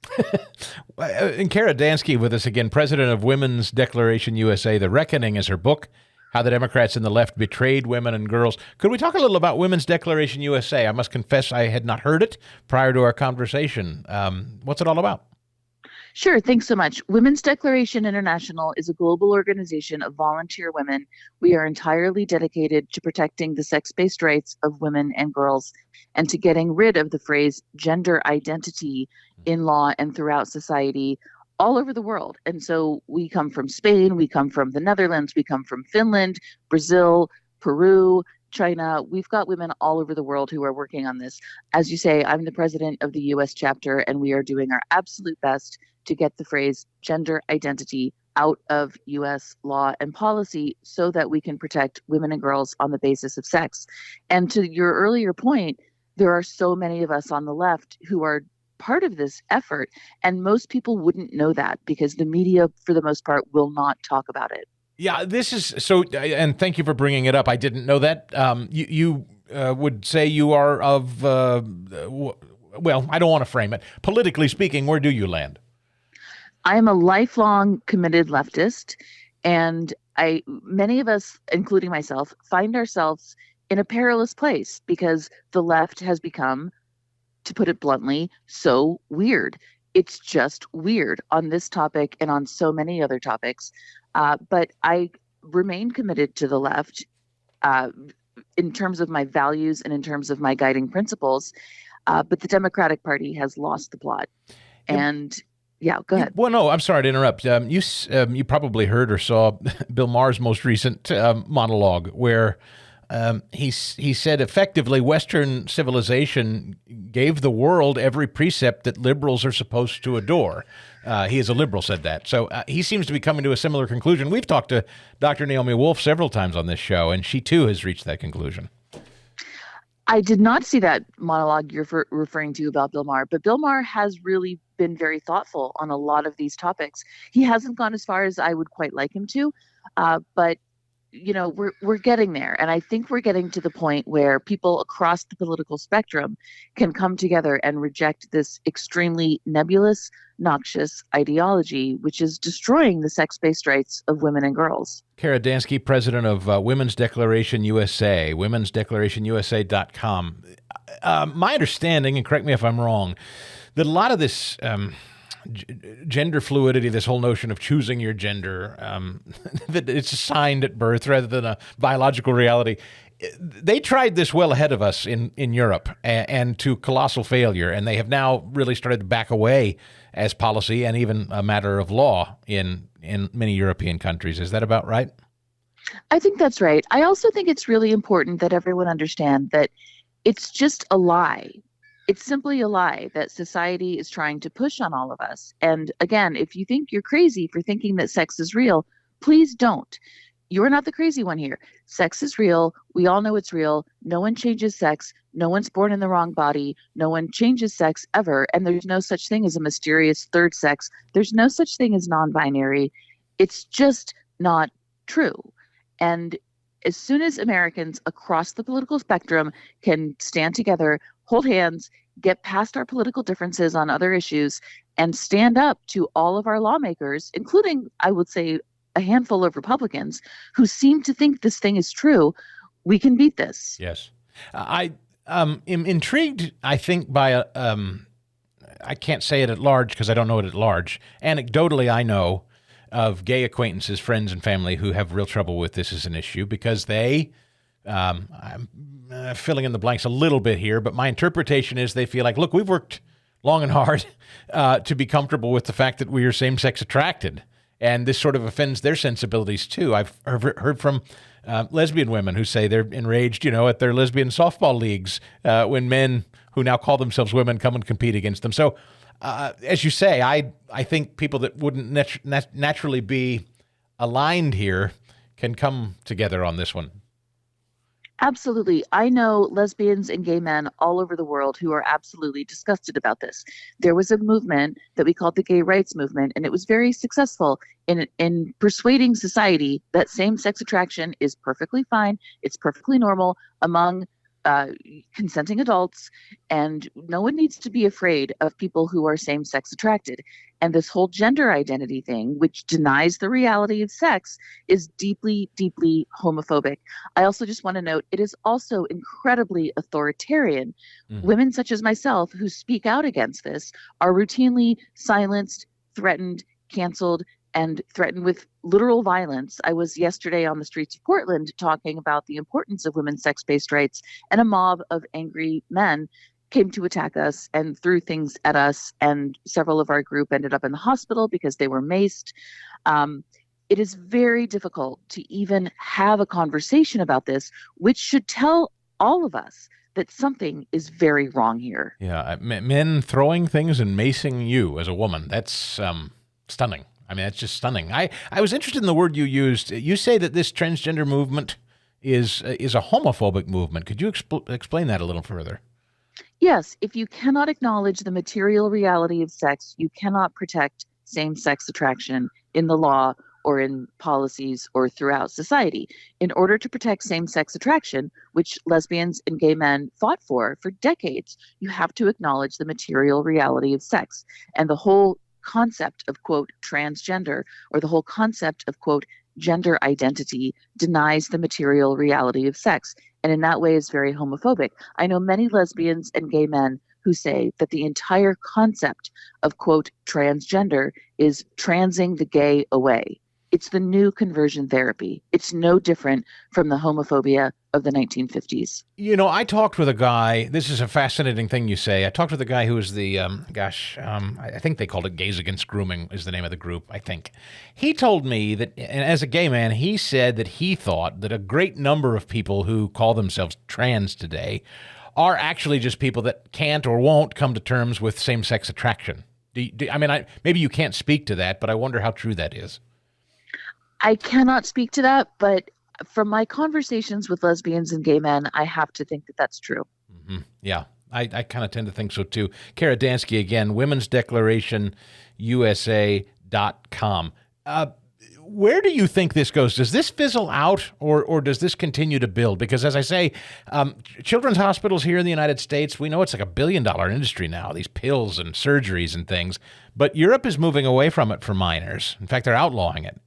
D: And Kara Dansky with us again, president of Women's Declaration USA. The Reckoning is her book. How the Democrats and the left betrayed women and girls. Could we talk a little about Women's Declaration USA? I must confess I had not heard it prior to our conversation. What's it all about?
M: Sure. Thanks so much. Women's Declaration International is a global organization of volunteer women. We are entirely dedicated to protecting the sex-based rights of women and girls and to getting rid of the phrase gender identity in law and throughout society all over the world. And so we come from Spain, we come from the Netherlands, we come from Finland, Brazil, Peru, China. We've got women all over the world who are working on this. As you say, I'm the president of the US chapter, and we are doing our absolute best to get the phrase gender identity out of US law and policy so that we can protect women and girls on the basis of sex. And to your earlier point, there are so many of us on the left who are part of this effort, and most people wouldn't know that because the media, for the most part, will not talk about it.
D: Yeah, this is so, and thank you for bringing it up. I didn't know that. You would say you are of, well, I don't want to frame it. Politically speaking, where do you land?
M: I am a lifelong committed leftist, and many of us, including myself, find ourselves in a perilous place because the left has become, to put it bluntly, so weird. It's just weird on this topic and on so many other topics. But I remain committed to the left in terms of my values and in terms of my guiding principles. But the Democratic Party has lost the plot. And yeah, go ahead.
D: Well, no, I'm sorry to interrupt. You probably heard or saw Bill Maher's most recent monologue where he said effectively Western civilization gave the world every precept that liberals are supposed to adore. He is a liberal, said that. So he seems to be coming to a similar conclusion. We've talked to Dr. Naomi Wolf several times on this show, and she too has reached that conclusion.
M: I did not see that monologue you're referring to about Bill Maher, but Bill Maher has really been very thoughtful on a lot of these topics. He hasn't gone as far as I would quite like him to, but you know, we're getting there. And I think we're getting to the point where people across the political spectrum can come together and reject this extremely nebulous, noxious ideology, which is destroying the sex-based rights of women and girls.
D: Kara Dansky, president of Women's Declaration USA, womensdeclarationusa.com. My understanding, and correct me if I'm wrong, that a lot of this gender fluidity, this whole notion of choosing your gender, that it's assigned at birth rather than a biological reality, they tried this well ahead of us in Europe and to colossal failure, and they have now really started to back away as policy and even a matter of law in many European countries. Is that about right?
M: I think that's right. I also think it's really important that everyone understand that it's just a lie. It's simply a lie that society is trying to push on all of us. And again, if you think you're crazy for thinking that sex is real, please don't. You're not the crazy one here. Sex is real. We all know it's real. No one changes sex. No one's born in the wrong body. No one changes sex ever. And there's no such thing as a mysterious third sex. There's no such thing as non-binary. It's just not true. And as soon as Americans across the political spectrum can stand together, hold hands, get past our political differences on other issues, and stand up to all of our lawmakers, including, I would say, a handful of Republicans who seem to think this thing is true, we can beat this.
D: Yes. I am intrigued, I think, by I can't say it at large because I don't know it at large. Anecdotally, I know of gay acquaintances, friends, and family who have real trouble with this as an issue because they, I'm filling in the blanks a little bit here, but my interpretation is they feel like, look, we've worked long and hard to be comfortable with the fact that we are same-sex attracted. And this sort of offends their sensibilities, too. I've heard from lesbian women who say they're enraged, at their lesbian softball leagues when men who now call themselves women come and compete against them. So, as you say, I think people that wouldn't naturally be aligned here can come together on this one.
M: Absolutely. I know lesbians and gay men all over the world who are absolutely disgusted about this. There was a movement that we called the gay rights movement, and it was very successful in persuading society that same-sex attraction is perfectly fine, it's perfectly normal among consenting adults, and no one needs to be afraid of people who are same-sex attracted. And this whole gender identity thing, which denies the reality of sex, is deeply, deeply homophobic. I also just want to note, it is also incredibly authoritarian. Women such as myself who speak out against this are routinely silenced, threatened, canceled, and threatened with literal violence. I was yesterday on the streets of Portland talking about the importance of women's sex-based rights, and a mob of angry men came to attack us and threw things at us, and several of our group ended up in the hospital because they were maced. It is very difficult to even have a conversation about this, which should tell all of us that something is very wrong here.
D: Yeah, men throwing things and macing you as a woman, that's stunning. I mean, that's just stunning. I was interested in the word you used. You say that this transgender movement is a homophobic movement. Could you explain that a little further?
M: Yes, if you cannot acknowledge the material reality of sex, you cannot protect same-sex attraction in the law or in policies or throughout society. In order to protect same-sex attraction, which lesbians and gay men fought for decades, you have to acknowledge the material reality of sex. And the whole concept of, quote, transgender, or the whole concept of, quote, gender identity denies the material reality of sex, and in that way is very homophobic. I know many lesbians and gay men who say that the entire concept of, quote, transgender is transing the gay away. It's the new conversion therapy. It's no different from the homophobia of the 1950s.
D: I talked with a guy. This is a fascinating thing you say. I talked with a guy who was the, I think they called it Gays Against Grooming is the name of the group, I think. He told me that, and as a gay man, he said that he thought that a great number of people who call themselves trans today are actually just people that can't or won't come to terms with same-sex attraction. Maybe you can't speak to that, but I wonder how true that is.
M: I cannot speak to that, but from my conversations with lesbians and gay men, I have to think that that's true.
D: Mm-hmm. Yeah, I kind of tend to think so too. Kara Dansky again, Women's Declaration USA.com. Where do you think this goes? Does this fizzle out or does this continue to build? Because as I say, children's hospitals here in the United States, we know it's like $1 billion industry now, these pills and surgeries and things. But Europe is moving away from it for minors. In fact, they're outlawing it.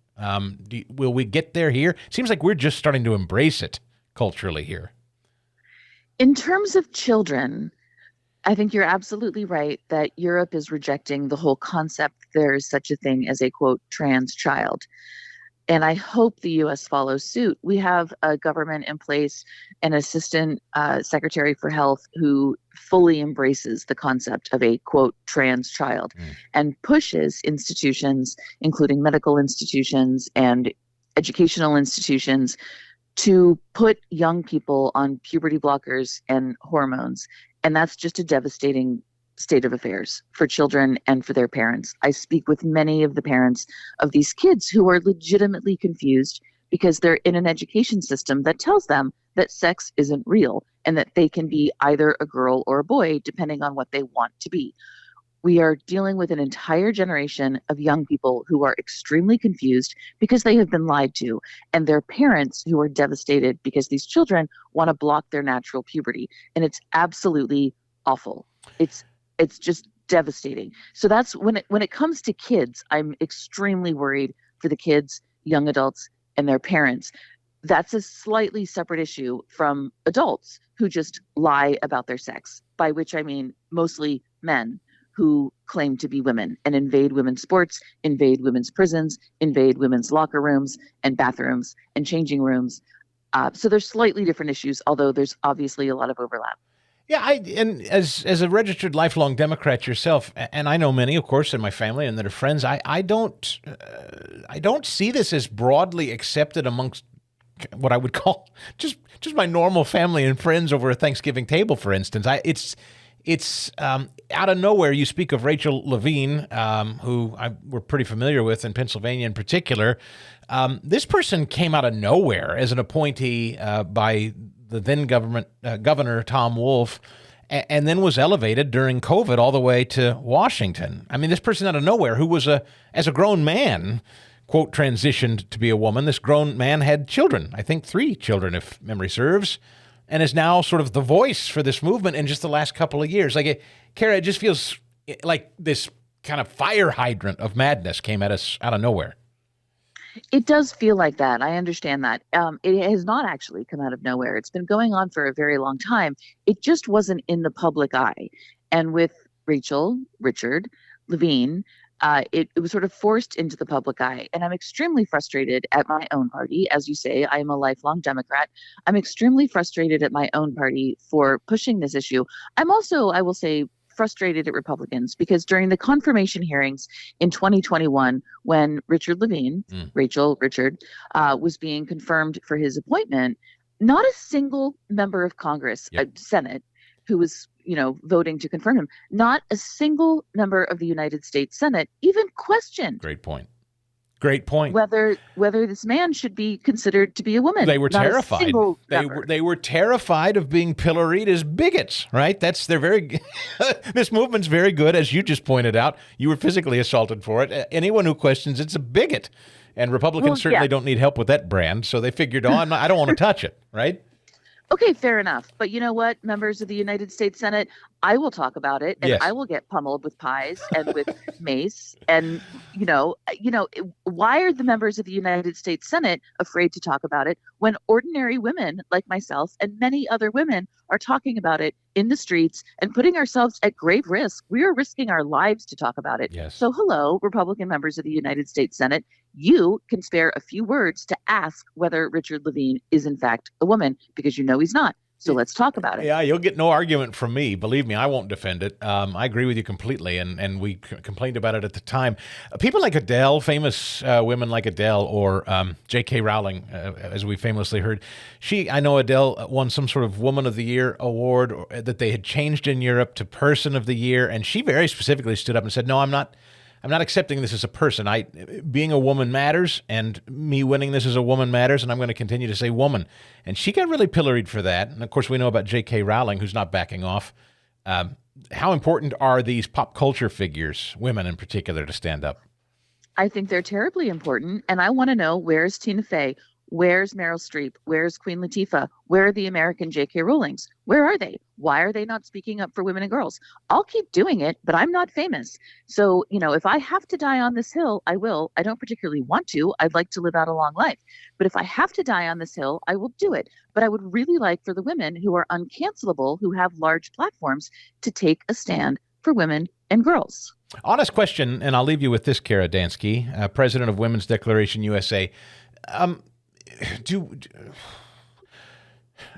D: Will we get there here? Seems like we're just starting to embrace it culturally here.
M: In terms of children, I think you're absolutely right that Europe is rejecting the whole concept there is such a thing as a, quote, trans child. And I hope the U.S. follows suit. We have a government in place, an assistant secretary for health who fully embraces the concept of a, quote, trans child and pushes institutions, including medical institutions and educational institutions, to put young people on puberty blockers and hormones. And that's just a devastating state of affairs for children and for their parents. I speak with many of the parents of these kids who are legitimately confused because they're in an education system that tells them that sex isn't real and that they can be either a girl or a boy depending on what they want to be. We are dealing with an entire generation of young people who are extremely confused because they have been lied to, and their parents who are devastated because these children want to block their natural puberty. And it's absolutely awful. It's just devastating. So that's when it comes to kids, I'm extremely worried for the kids, young adults, and their parents. That's a slightly separate issue from adults who just lie about their sex, by which I mean mostly men who claim to be women and invade women's sports, invade women's prisons, invade women's locker rooms and bathrooms and changing rooms. So there's slightly different issues, although there's obviously a lot of overlap.
D: Yeah, and as a registered lifelong Democrat yourself, and I know many, of course, in my family and that are friends, I don't see this as broadly accepted amongst what I would call just my normal family and friends over a Thanksgiving table, for instance. It's out of nowhere. You speak of Rachel Levine, who we're pretty familiar with in Pennsylvania in particular. This person came out of nowhere as an appointee by the then Governor Tom Wolf, and then was elevated during COVID all the way to Washington. I mean, this person out of nowhere who was as a grown man, quote, transitioned to be a woman. This grown man had children, I think 3 children, if memory serves, and is now sort of the voice for this movement in just the last couple of years. Like, Kara, it just feels like this kind of fire hydrant of madness came at us out of nowhere.
M: It does feel like that. I understand that. It has not actually come out of nowhere. It's been going on for a very long time. It just wasn't in the public eye. And with Richard Levine, it was sort of forced into the public eye. And I'm extremely frustrated at my own party. As you say, I am a lifelong Democrat. I'm extremely frustrated at my own party for pushing this issue. I'm also, I will say, frustrated at Republicans because during the confirmation hearings in 2021, when Richard Levine, Richard, was being confirmed for his appointment, not a single member of Congress, Senate, who was, voting to confirm him, not a single member of the United States Senate even questioned.
D: Great point.
M: Whether this man should be considered to be a woman.
D: They were terrified. They were terrified of being pilloried as bigots, right? They're very. This movement's very good, as you just pointed out. You were physically assaulted for it. Anyone who questions it's a bigot, and Republicans certainly don't need help with that brand. So they figured, I don't want to touch it, right?
M: Okay, fair enough. But you know what, members of the United States Senate, I will talk about it, and I will get pummeled with pies and with mace. And, why are the members of the United States Senate afraid to talk about it when ordinary women like myself and many other women are talking about it in the streets and putting ourselves at grave risk? We are risking our lives to talk about it.
D: Yes.
M: So hello, Republican members of the United States Senate, you can spare a few words to ask whether Richard Levine is in fact a woman, because he's not. So let's talk about it.
D: Yeah, you'll get no argument from me. Believe me, I won't defend it. I agree with you completely, and we complained about it at the time. People like Adele, famous women like Adele, or J.K. Rowling, as we famously heard. I know Adele won some sort of Woman of the Year award that they had changed in Europe to Person of the Year, and she very specifically stood up and said, no, I'm not accepting this as a person. Being a woman matters, and me winning this as a woman matters, and I'm going to continue to say woman. And she got really pilloried for that. And of course, we know about J.K. Rowling, who's not backing off. How important are these pop culture figures, women in particular, to stand up?
M: I think they're terribly important. And I want to know, where's Tina Fey? Where's Meryl Streep? Where's Queen Latifah? Where are the American J.K. Rowlings? Where are they? Why are they not speaking up for women and girls? I'll keep doing it, but I'm not famous. So, if I have to die on this hill, I will. I don't particularly want to. I'd like to live out a long life. But if I have to die on this hill, I will do it. But I would really like for the women who are uncancelable, who have large platforms, to take a stand for women and girls.
D: Honest question, and I'll leave you with this, Kara Dansky, president of Women's Declaration USA.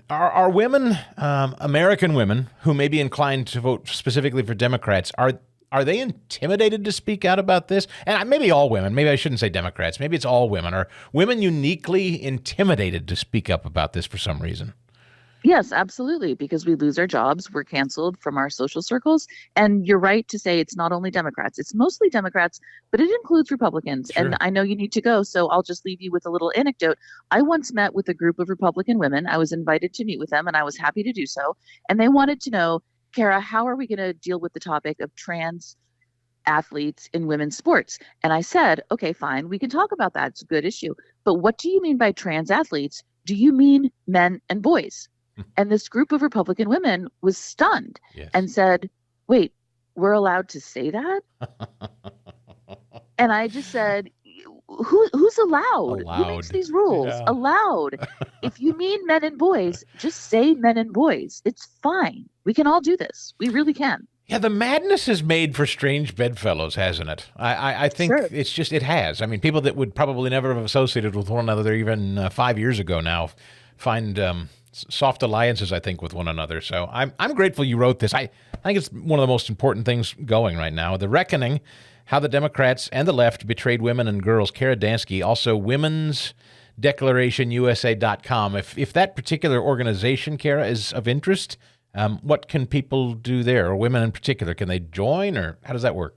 D: Are women, American women, who may be inclined to vote specifically for Democrats, are they intimidated to speak out about this? And maybe all women. Maybe I shouldn't say Democrats. Maybe it's all women. Are women uniquely intimidated to speak up about this for some reason?
M: Yes, absolutely, because we lose our jobs. We're canceled from our social circles. And you're right to say it's not only Democrats. It's mostly Democrats, but it includes Republicans.
D: Sure.
M: And I know you need to go, so I'll just leave you with a little anecdote. I once met with a group of Republican women. I was invited to meet with them, and I was happy to do so. And they wanted to know, Kara, how are we going to deal with the topic of trans athletes in women's sports? And I said, okay, fine, we can talk about that. It's a good issue. But what do you mean by trans athletes? Do you mean men and boys? And this group of Republican women was stunned and said, wait, we're allowed to say that? And I just said, who's allowed? Who makes these rules?
D: Yeah.
M: Allowed. If you mean men and boys, just say men and boys. It's fine. We can all do this. We really can.
D: Yeah, the madness has made for strange bedfellows, hasn't it? I think
M: Sure.
D: it's just, it has. I mean, people that would probably never have associated with one another even 5 years ago now find soft alliances, I think, with one another. So I'm grateful you wrote this. I think it's one of the most important things going right now. The Reckoning, How the Democrats and the Left Betrayed Women and Girls. Kara Dansky, also womensdeclarationusa.com. If that particular organization, Kara, is of interest, what can people do there, or women in particular? Can they join, or how does that work?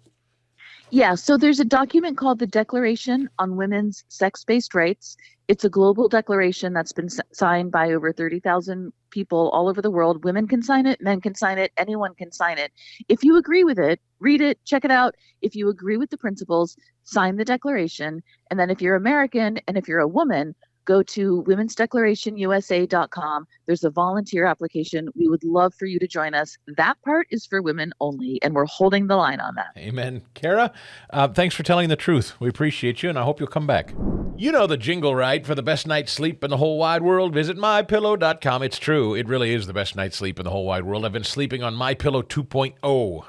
M: Yeah, so there's a document called the Declaration on Women's Sex-Based Rights. It's a global declaration that's been signed by over 30,000 people all over the world. Women can sign it, men can sign it, anyone can sign it. If you agree with it, read it, check it out. If you agree with the principles, sign the declaration. And then if you're American and if you're a woman, go to womensdeclarationusa.com. There's a volunteer application. We would love for you to join us. That part is for women only, and we're holding the line on that.
D: Amen. Kara, thanks for telling the truth. We appreciate you, and I hope you'll come back. You know the jingle, right? For the best night's sleep in the whole wide world, visit MyPillow.com. It's true. It really is the best night's sleep in the whole wide world. I've been sleeping on MyPillow 2.0 for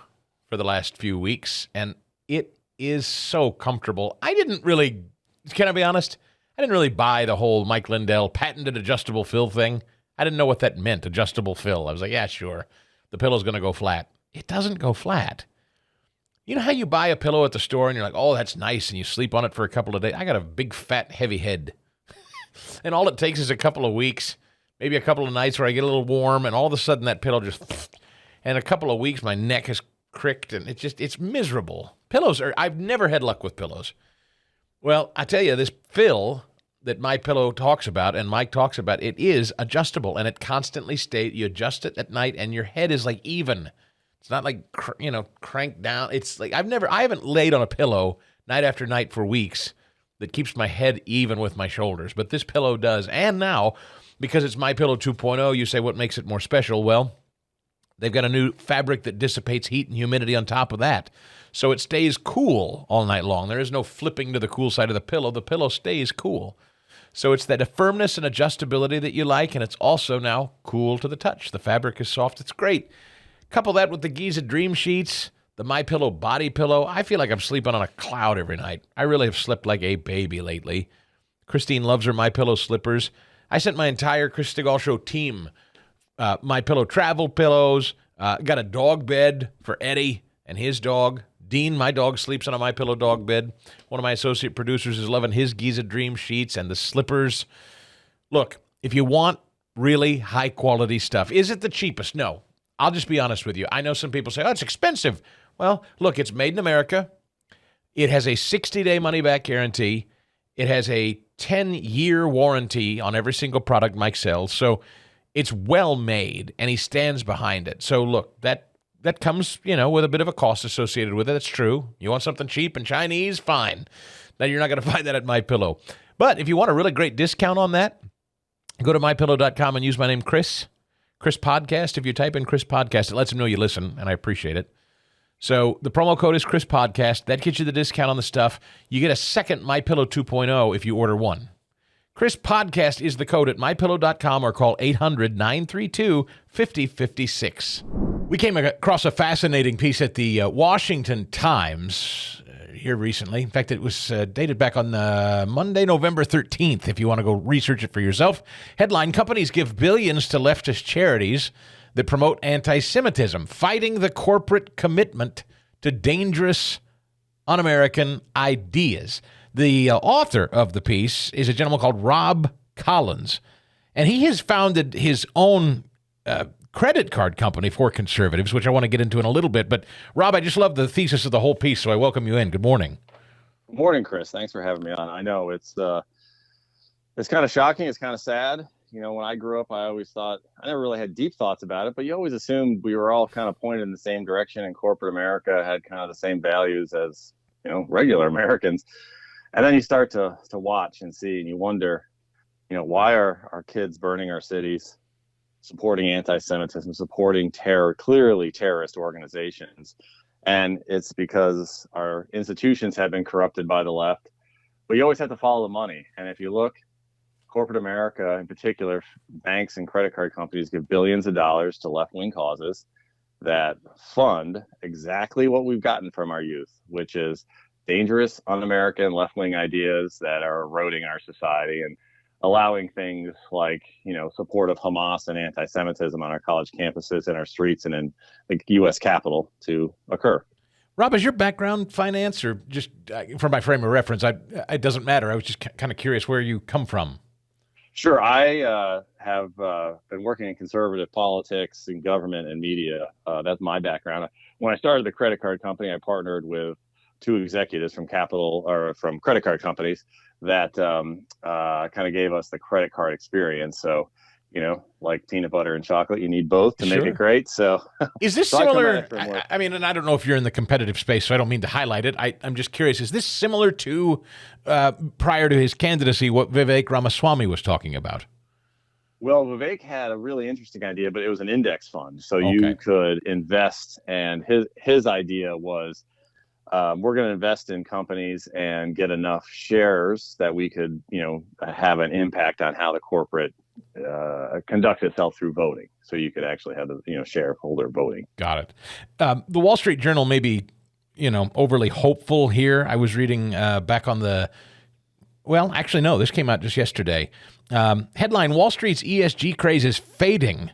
D: the last few weeks, and it is so comfortable. Can I be honest? I didn't really buy the whole Mike Lindell patented adjustable fill thing. I didn't know what that meant, adjustable fill. I was like, yeah, sure. The pillow's going to go flat. It doesn't go flat. You know how you buy a pillow at the store and you're like, oh, that's nice, and you sleep on it for a couple of days? I got a big, fat, heavy head. And all it takes is a couple of weeks, maybe a couple of nights where I get a little warm, and all of a sudden that pillow just... And a couple of weeks, my neck has cricked, and it's miserable. I've never had luck with pillows. Well, I tell you, this fill that MyPillow talks about and Mike talks about, it is adjustable, and it constantly stays. You adjust it at night, and your head is like even. It's not like cranked down. It's like I haven't laid on a pillow night after night for weeks that keeps my head even with my shoulders, but this pillow does. And now, because it's MyPillow 2.0, you say what makes it more special? Well, they've got a new fabric that dissipates heat and humidity on top of that. So it stays cool all night long. There is no flipping to the cool side of the pillow. The pillow stays cool. So it's that firmness and adjustability that you like, and it's also now cool to the touch. The fabric is soft. It's great. Couple that with the Giza Dream Sheets, the MyPillow body pillow. I feel like I'm sleeping on a cloud every night. I really have slept like a baby lately. Christine loves her MyPillow slippers. I sent my entire Chris Stigall Show team MyPillow travel pillows. Got a dog bed for Eddie and his dog. Dean, my dog, sleeps on a MyPillow dog bed. One of my associate producers is loving his Giza Dream Sheets and the slippers. Look, if you want really high-quality stuff, is it the cheapest? No. I'll just be honest with you. I know some people say, oh, it's expensive. Well, look, it's made in America. It has a 60-day money-back guarantee. It has a 10-year warranty on every single product Mike sells. So it's well made, and he stands behind it. So look, that comes, with a bit of a cost associated with it. That's true. You want something cheap and Chinese? Fine. Now, you're not going to find that at MyPillow. But if you want a really great discount on that, go to MyPillow.com and use my name, Chris Podcast. If you type in Chris Podcast, it lets them know you listen, and I appreciate it. So the promo code is Chris Podcast. That gets you the discount on the stuff. You get a second MyPillow 2.0 if you order one. Chris Podcast is the code at MyPillow.com, or call 800-932-5056. We came across a fascinating piece at the Washington Times here recently. In fact, it was dated back on Monday, November 13th, if you want to go research it for yourself. Headline, companies give billions to leftist charities that promote anti-Semitism, fighting the corporate commitment to dangerous un-American ideas. The author of the piece is a gentleman called Rob Collins, and he has founded his own credit card company for conservatives, which I want to get into in a little bit. But, Rob, I just love the thesis of the whole piece, so I welcome you in. Good morning.
N: Good morning, Chris. Thanks for having me on. I know it's kind of shocking. It's kind of sad. You know, when I grew up, I always thought, I never really had deep thoughts about it, but you always assumed we were all kind of pointed in the same direction, and corporate America had kind of the same values as, you know, regular Americans. And then you start to watch and see, and you wonder, you know, why are our kids burning our cities, supporting anti-Semitism, supporting terror, clearly terrorist organizations? And it's because our institutions have been corrupted by the left. But you always have to follow the money. And if you look, corporate America, in particular, banks and credit card companies give billions of dollars to left-wing causes that fund exactly what we've gotten from our youth, which is dangerous, un-American, left-wing ideas that are eroding our society and allowing things like, you know, support of Hamas and anti-Semitism on our college campuses, in our streets, and in the U.S. Capitol to occur.
D: Rob, is your background finance, or just for my frame of reference? It doesn't matter. I was just kind of curious where you come from.
N: Sure. I have been working in conservative politics and government and media. That's my background. When I started the credit card company, I partnered with two executives from credit card companies that kind of gave us the credit card experience. So, you know, like peanut butter and chocolate, you need both to make it great. So
D: is this similar? I mean, and I don't know if you're in the competitive space, so I don't mean to highlight it. I'm just curious, is this similar to prior to his candidacy, what Vivek Ramaswamy was talking about?
N: Well, Vivek had a really interesting idea, but it was an index fund. So you could invest, and his idea was, we're going to invest in companies and get enough shares that we could, you know, have an impact on how the corporate conducts itself through voting. So you could actually have the, you know, shareholder voting.
D: Got it. The Wall Street Journal may be, you know, overly hopeful here. I was reading back on well, actually, no, this came out just yesterday. Headline, Wall Street's ESG craze is fading.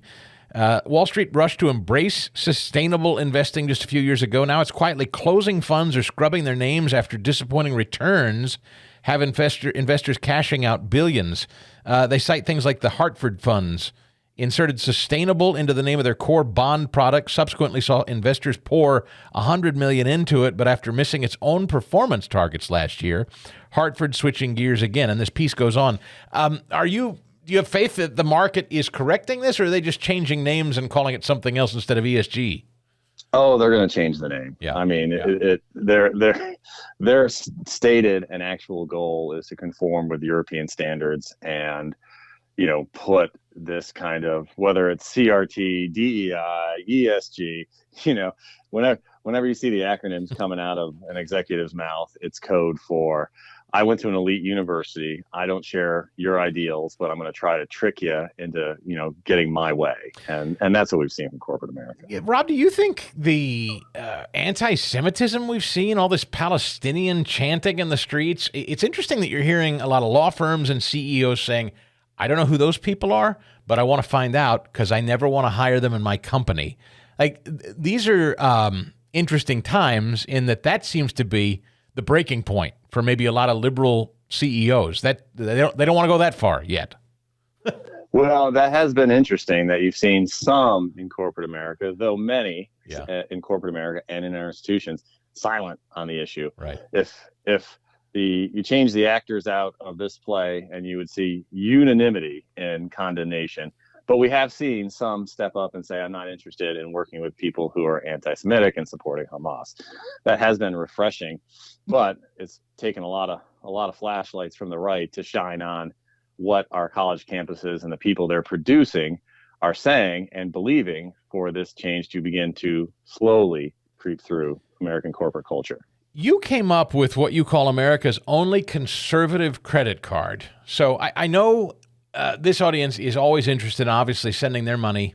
D: Wall Street rushed to embrace sustainable investing just a few years ago. Now it's quietly closing funds or scrubbing their names after disappointing returns have investors cashing out billions. They cite things like the Hartford funds inserted sustainable into the name of their core bond product, subsequently saw investors pour $100 million into it, but after missing its own performance targets last year, Hartford switching gears again. And this piece goes on. Do you have faith that the market is correcting this, or are they just changing names and calling it something else instead of ESG?
N: Oh, they're going to change the name.
D: Yeah.
N: I mean, their stated and actual goal is to conform with European standards and, you know, put this kind of, whether it's CRT, DEI, ESG, you know, whenever you see the acronyms coming out of an executive's mouth, it's code for, I went to an elite university. I don't share your ideals, but I'm going to try to trick you into, you know, getting my way. And that's what we've seen from corporate America.
D: Yeah, Rob, do you think the anti-Semitism we've seen, all this Palestinian chanting in the streets, it's interesting that you're hearing a lot of law firms and CEOs saying, I don't know who those people are, but I want to find out because I never want to hire them in my company. Like, these are interesting times in that seems to be the breaking point for maybe a lot of liberal CEOs. That they don't want to go that far yet.
N: Well, that has been interesting that you've seen some in corporate America, though many in corporate America and in our institutions silent on the issue.
D: Right.
N: If you change the actors out of this play, and you would see unanimity in condemnation. But we have seen some step up and say, I'm not interested in working with people who are anti-Semitic and supporting Hamas. That has been refreshing, but it's taken a lot of flashlights from the right to shine on what our college campuses and the people they're producing are saying and believing for this change to begin to slowly creep through American corporate culture.
D: You came up with what you call America's only conservative credit card. So I know this audience is always interested in obviously sending their money,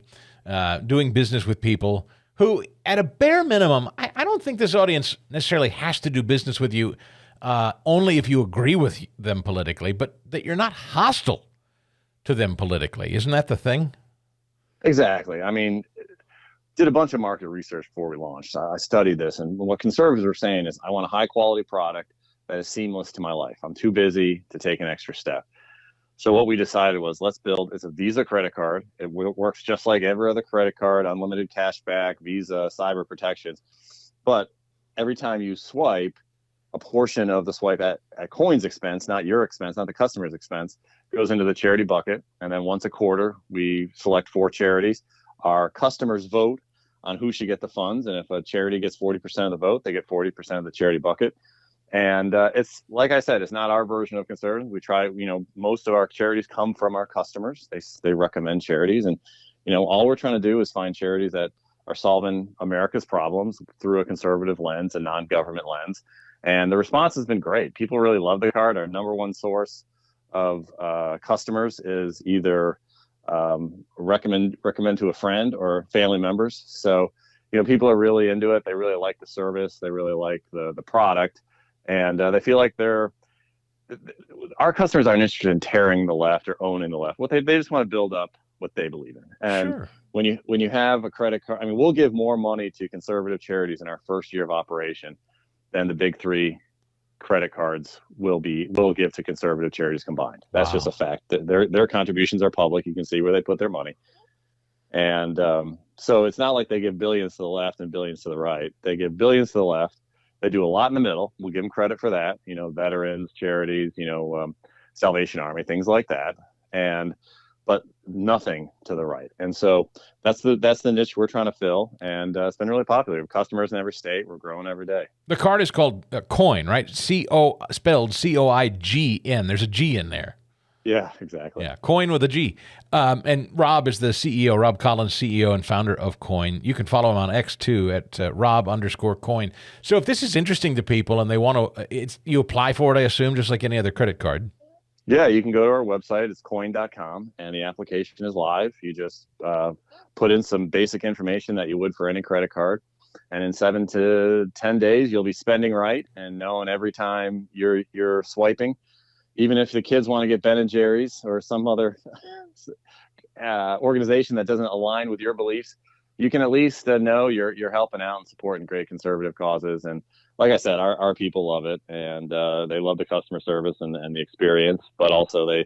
D: doing business with people who, at a bare minimum, I don't think this audience necessarily has to do business with you only if you agree with them politically, but that you're not hostile to them politically. Isn't that the thing?
N: Exactly. I mean, did a bunch of market research before we launched. I studied this, and what conservatives are saying is, I want a high quality product that is seamless to my life. I'm too busy to take an extra step. So what we decided was, let's build, it's a Visa credit card. It works just like every other credit card, unlimited cash back, Visa, cyber protections. But every time you swipe, a portion of the swipe at Coign's expense, not your expense, not the customer's expense, goes into the charity bucket. And then once a quarter, we select 4 charities. Our customers vote on who should get the funds. And if a charity gets 40% of the vote, they get 40% of the charity bucket. And it's, like I said, it's not our version of conservative. We try, most of our charities come from our customers. They recommend charities. And, all we're trying to do is find charities that are solving America's problems through a conservative lens, a non-government lens. And the response has been great. People really love the card. Our number one source of customers is either recommend to a friend or family members. So, people are really into it. They really like the service. They really like the product. And they feel like our customers aren't interested in tearing the left or owning the left. They just want to build up what they believe in. And
D: sure.
N: when you have a credit card, I mean, we'll give more money to conservative charities in our first year of operation than the big 3 credit cards will give to conservative charities combined. That's just a fact. Their contributions are public. You can see where they put their money. And so it's not like they give billions to the left and billions to the right. They give billions to the left. They do a lot in the middle. We'll give them credit for that. Veterans, charities, Salvation Army, things like that. But nothing to the right. And so that's the niche we're trying to fill. And it's been really popular. We have customers in every state. We're growing every day.
D: The card is called Coign, right? Spelled Coign. There's a G in there.
N: Yeah, exactly.
D: Yeah, Coign with a G. And Rob is the CEO, Rob Collins, CEO and founder of Coign. You can follow him on X too at Rob_Coign. So if this is interesting to people and they want to, you apply for it, I assume, just like any other credit card.
N: Yeah, you can go to our website. It's coign.com, and the application is live. You just put in some basic information that you would for any credit card. And in 7 to 10 days, you'll be spending right and knowing every time you're swiping. Even if the kids want to get Ben & Jerry's or some other organization that doesn't align with your beliefs, you can at least know you're helping out and supporting great conservative causes. And like I said, our people love it, and they love the customer service and the experience, but also they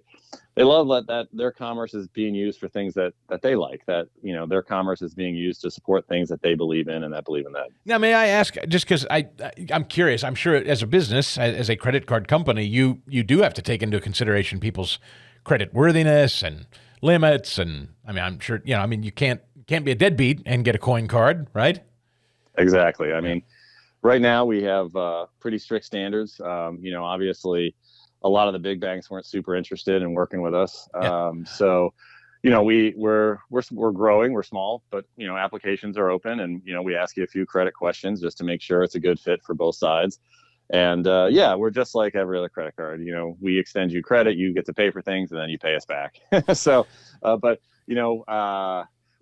N: love that their commerce is being used for things that they like, that their commerce is being used to support things that they believe in and that believe in that.
D: Now, may I ask, just because I'm curious, I'm sure as a business, as a credit card company, you do have to take into consideration people's credit worthiness and limits, and I'm sure you can't be a deadbeat and get a Coign card, right?
N: Exactly. I mean, right now we have pretty strict standards. Obviously, a lot of the big banks weren't super interested in working with us.
D: Yeah.
N: So, we're growing. We're small, but applications are open, and we ask you a few credit questions just to make sure it's a good fit for both sides. And we're just like every other credit card. We extend you credit, you get to pay for things, and then you pay us back. So,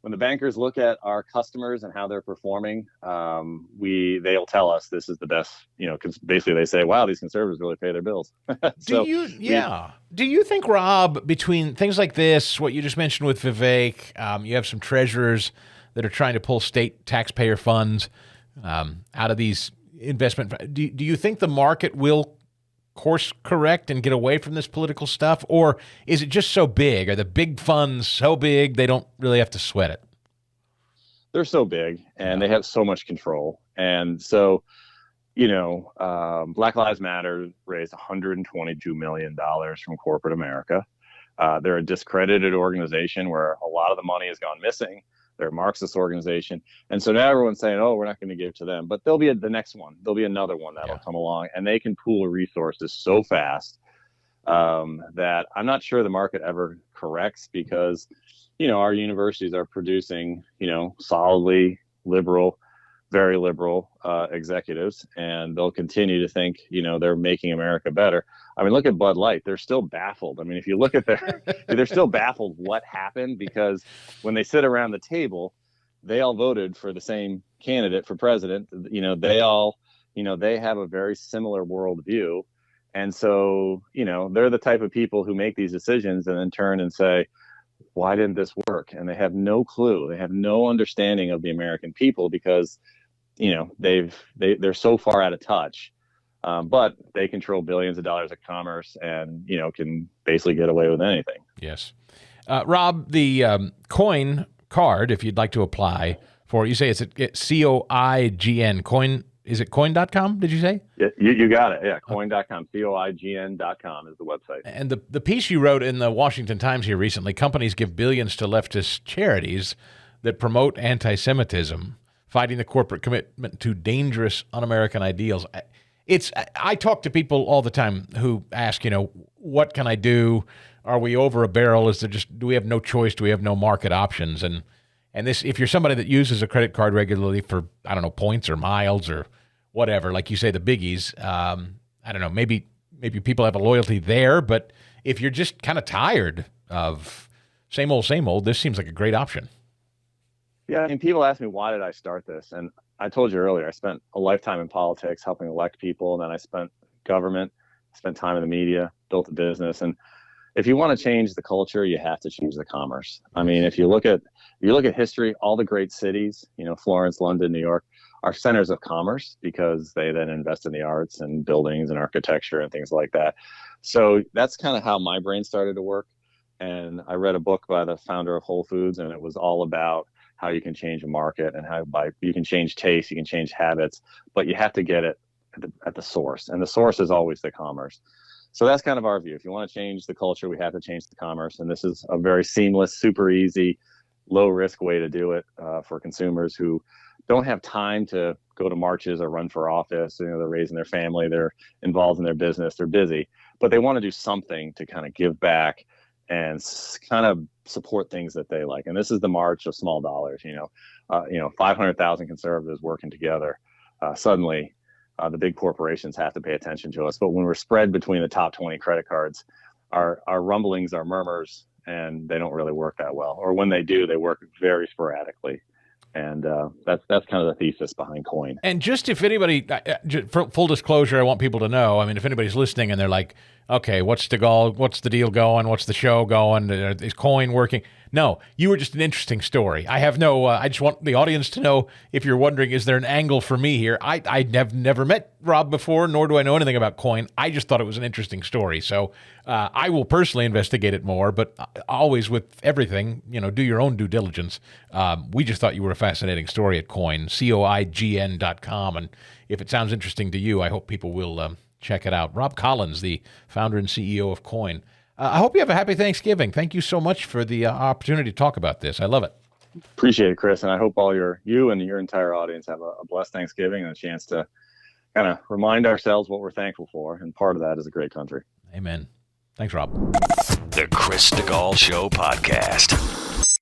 N: when the bankers look at our customers and how they're performing, they'll tell us this is the best, because basically they say, wow, these conservatives really pay their bills.
D: Do you think, Rob, between things like this, what you just mentioned with Vivek, you have some treasurers that are trying to pull state taxpayer funds out of these investment. Do you think the market will course correct and get away from this political stuff, or is it just so big? Are the big funds so big they don't really have to sweat it?
N: They're so big and they have so much control. And so, Black Lives Matter raised $122 million from corporate America. They're a discredited organization where a lot of the money has gone missing. They're a Marxist organization. And so now everyone's saying, oh, we're not going to give to them. But there'll be the next one. There'll be another one that'll come along. And they can pool resources so fast that I'm not sure the market ever corrects, because, our universities are producing, solidly liberal, very liberal executives. And they'll continue to think, they're making America better. I mean, look at Bud Light. They're still baffled. I mean, if you look at they're still baffled what happened, because when they sit around the table, they all voted for the same candidate for president. They all, they have a very similar worldview. And so, they're the type of people who make these decisions and then turn and say, why didn't this work? And they have no clue. They have no understanding of the American people because, they're so far out of touch. But they control billions of dollars of commerce and, can basically get away with anything.
D: Yes. Rob, the Coign card, if you'd like to apply for, you say it's Coign. Coign, is it coign.com, did you say?
N: Yeah, you got it. Yeah, coign.com. Coign.com is the website.
D: And the piece you wrote in the Washington Times here recently, companies give billions to leftist charities that promote anti-Semitism, fighting the corporate commitment to dangerous un-American ideals. I talk to people all the time who ask, what can I do? Are we over a barrel? Do we have no choice? Do we have no market options? And this, if you're somebody that uses a credit card regularly for, I don't know, points or miles or whatever, like you say, the biggies, I don't know, maybe people have a loyalty there, but if you're just kind of tired of same old, this seems like a great option.
N: Yeah, and people ask me, why did I start this? And I told you earlier, I spent a lifetime in politics helping elect people, and then I spent government, spent time in the media, built a business. And if you want to change the culture, you have to change the commerce. I mean, if you look at history, all the great cities, Florence, London, New York, are centers of commerce because they then invest in the arts and buildings and architecture and things like that. So that's kind of how my brain started to work. And I read a book by the founder of Whole Foods, and it was all about how you can change a market and you can change taste, you can change habits, but you have to get it at the source. And the source is always the commerce. So that's kind of our view. If you want to change the culture, we have to change the commerce. And this is a very seamless, super easy, low risk way to do it for consumers who don't have time to go to marches or run for office. They're raising their family, they're involved in their business, they're busy, but they want to do something to kind of give back and kind of support things that they like. And this is the march of small dollars, 500,000 conservatives working together. Suddenly, the big corporations have to pay attention to us. But when we're spread between the top 20 credit cards, our rumblings, our murmurs, and they don't really work that well. Or when they do, they work very sporadically. And that's kind of the thesis behind Coign.
D: And just if anybody, for full disclosure, I want people to know, I mean, if anybody's listening and they're like, okay, what's Stigall? What's the deal going? What's the show going? Is Coign working? No, you were just an interesting story. I have no, I just want the audience to know, if you're wondering, is there an angle for me here? I have never met Rob before, nor do I know anything about Coign. I just thought it was an interesting story. So I will personally investigate it more, but always with everything, do your own due diligence. We just thought you were a fascinating story at Coign, Coign.com. And if it sounds interesting to you, I hope people will check it out. Rob Collins, the founder and CEO of Coign. I hope you have a happy Thanksgiving. Thank you so much for the opportunity to talk about this. I love it.
N: Appreciate it, Chris. And I hope you and your entire audience have a blessed Thanksgiving and a chance to kind of remind ourselves what we're thankful for. And part of that is a great country.
D: Amen. Thanks, Rob.
A: The Chris Stigall Show podcast.